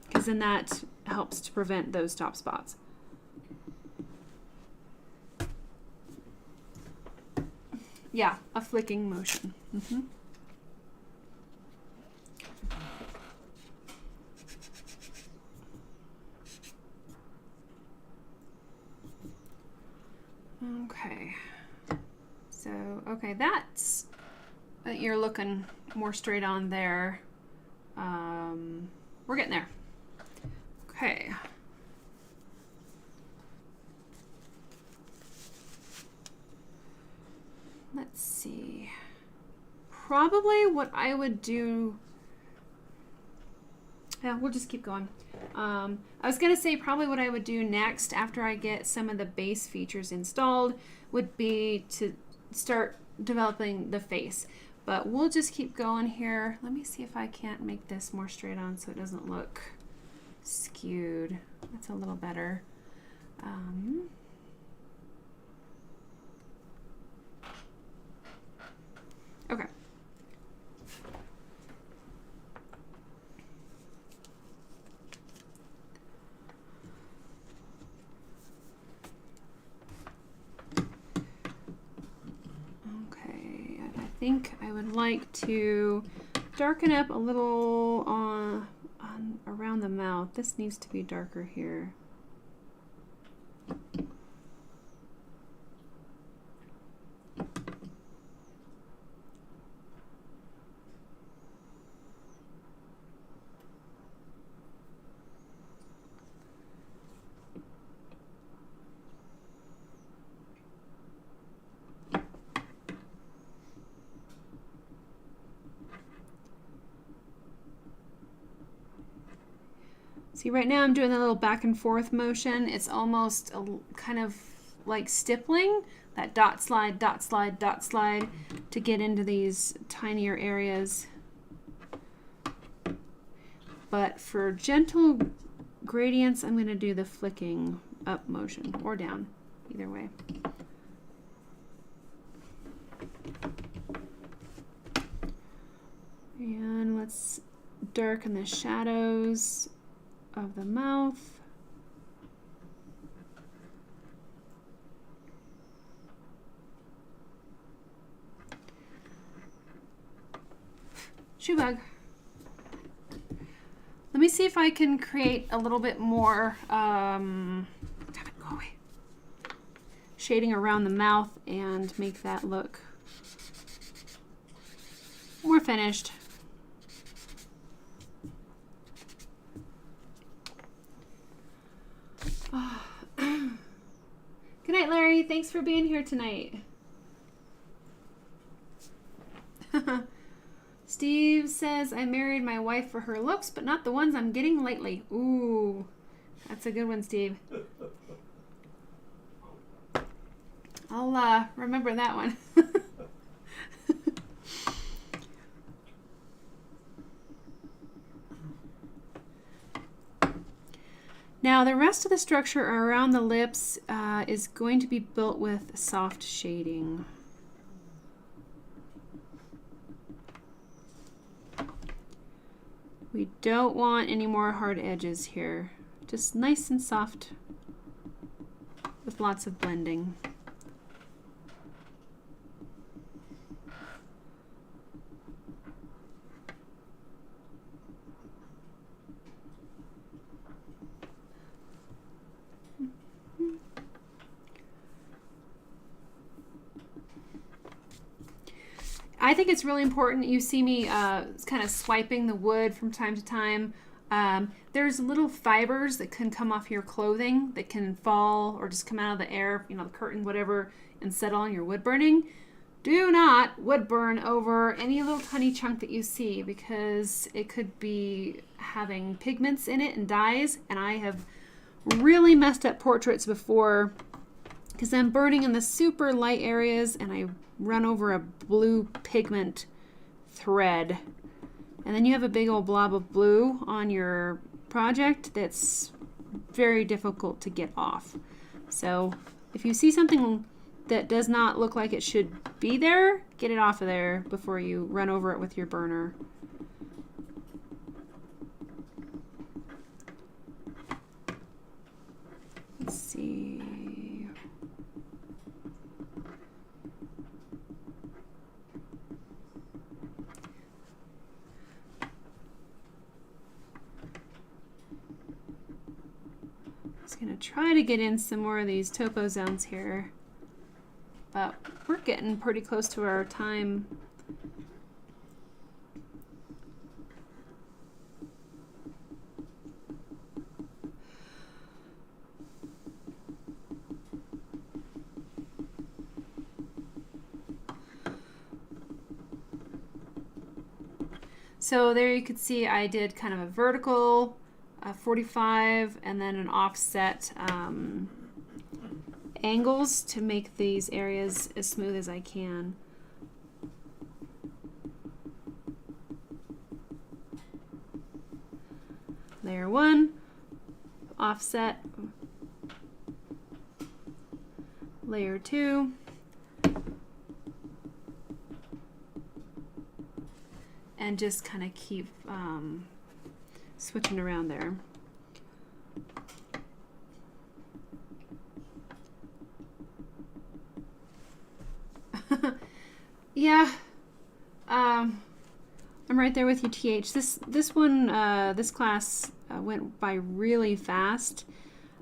Because then that helps to prevent those stop spots. Yeah, a flicking motion. Mm-hmm. Okay. So, okay, that's, you're looking more straight on there. We're getting there. Okay. Let's see. Probably what I would do, yeah, we'll just keep going. I was going to say probably what I would do next after I get some of the base features installed would be to start developing the face. But we'll just keep going here. Let me see if I can't make this more straight on so it doesn't look skewed. That's a little better. Okay. Okay, I think I would like to darken up a little on around the mouth. This needs to be darker here. See, right now I'm doing a little back and forth motion. It's almost a kind of like stippling, that dot slide, dot slide, dot slide, to get into these tinier areas. But for gentle gradients, I'm going to do the flicking up motion or down, either way. And let's darken the shadows of the mouth. Shoe bug. Let me see if I can create a little bit more shading around the mouth and make that look more finished. Good night, Larry. Thanks for being here tonight. Steve says, I married my wife for her looks, but not the ones I'm getting lately. Ooh, that's a good one, Steve. I'll remember that one. Now the rest of the structure around the lips is going to be built with soft shading. We don't want any more hard edges here. Just nice and soft with lots of blending. I think it's really important. You see me kind of swiping the wood from time to time. There's little fibers that can come off your clothing that can fall or just come out of the air, you know, the curtain, whatever, and settle on your wood burning. Do not wood burn over any little tiny chunk that you see because it could be having pigments in it and dyes. And I have really messed up portraits before because I'm burning in the super light areas and I run over a blue pigment thread. And then you have a big old blob of blue on your project that's very difficult to get off. So if you see something that does not look like it should be there, get it off of there before you run over it with your burner. Let's see. Just gonna try to get in some more of these topo zones here, but we're getting pretty close to our time. So there you could see I did kind of a vertical 45 and then an offset angles to make these areas as smooth as I can. Layer 1, offset, layer 2, and just kind of keep switching around there. Yeah, I'm right there with you, TH. This one, this class went by really fast.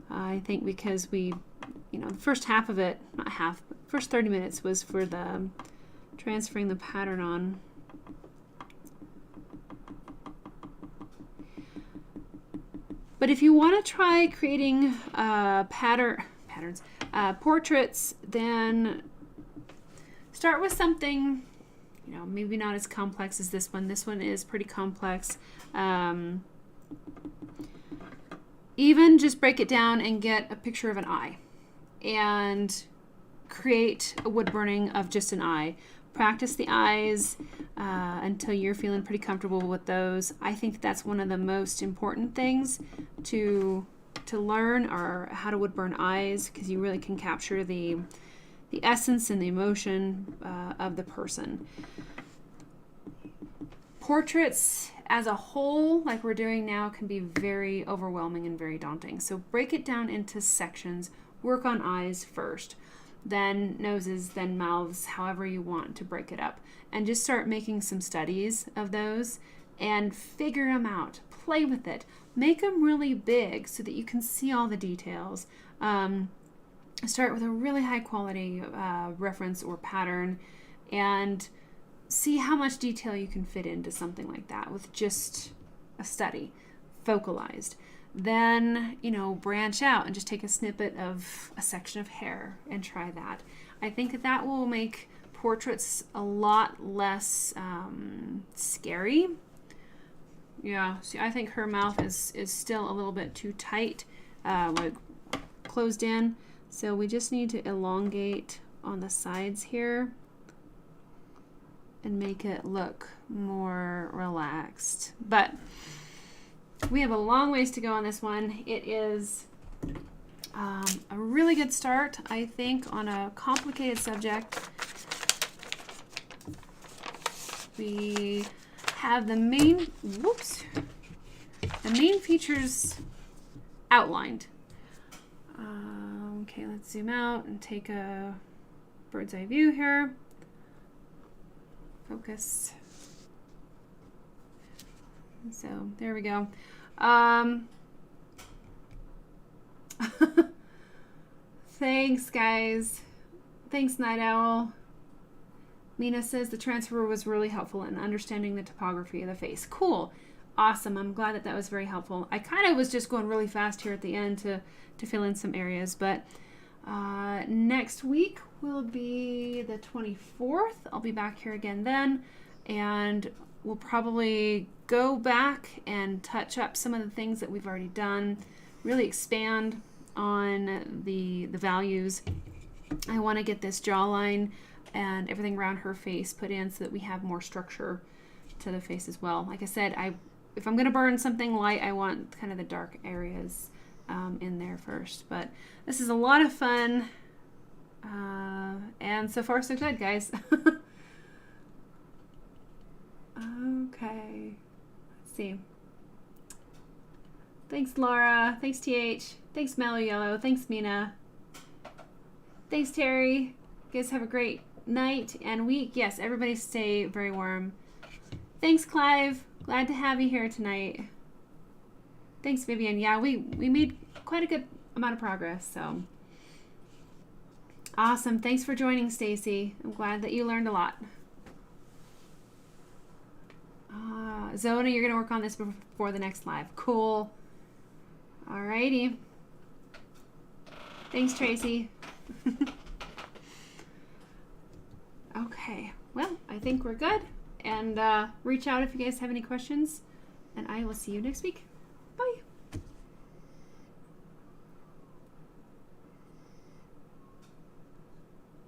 I think because we, the first half of it, not half, but first 30 minutes was for the transferring the pattern on. But if you want to try creating portraits, then start with something, maybe not as complex as this one. This one is pretty complex. Even just break it down and get a picture of an eye and create a wood burning of just an eye. Practice the eyes until you're feeling pretty comfortable with those. I think that's one of the most important things to learn, are how to wood burn eyes, because you really can capture the essence and the emotion of the person. Portraits as a whole, like we're doing now, can be very overwhelming and very daunting. So break it down into sections. Work on eyes first, then noses, then mouths, however you want to break it up. And just start making some studies of those and figure them out. Play with it. Make them really big so that you can see all the details. Start with a really high quality reference or pattern and see how much detail you can fit into something like that with just a study, focalized. Then, branch out and just take a snippet of a section of hair and try that. I think that will make portraits a lot less scary. Yeah, see, I think her mouth is still a little bit too tight, like closed in. So we just need to elongate on the sides here and make it look more relaxed. But we have a long ways to go on this one. It is a really good start, I think, on a complicated subject. We have the main features outlined. Okay, let's zoom out and take a bird's eye view here. Focus. So there we go. Thanks, guys. Thanks, Night Owl. Mina says the transfer was really helpful in understanding the topography of the face. Cool. Awesome. I'm glad that was very helpful. I kind of was just going really fast here at the end to fill in some areas, but next week will be the 24th. I'll be back here again then, and we'll probably go back and touch up some of the things that we've already done, really expand on the values. I want to get this jawline and everything around her face put in so that we have more structure to the face as well. Like I said, if I'm going to burn something light, I want kind of the dark areas in there first. But this is a lot of fun. And so far so good, guys. Okay. Let's see. Thanks, Laura. Thanks, TH. Thanks, Mellow Yellow. Thanks, Mina. Thanks, Terry. You guys have a great night and week. Yes, everybody stay very warm. Thanks, Clive. Glad to have you here tonight. Thanks, Vivian. Yeah, we made quite a good amount of progress, so. Awesome. Thanks for joining, Stacy. I'm glad that you learned a lot. Zona, you're going to work on this before the next live. Cool. Alrighty. Thanks, Tracy. Okay. Well, I think we're good. And reach out if you guys have any questions. And I will see you next week.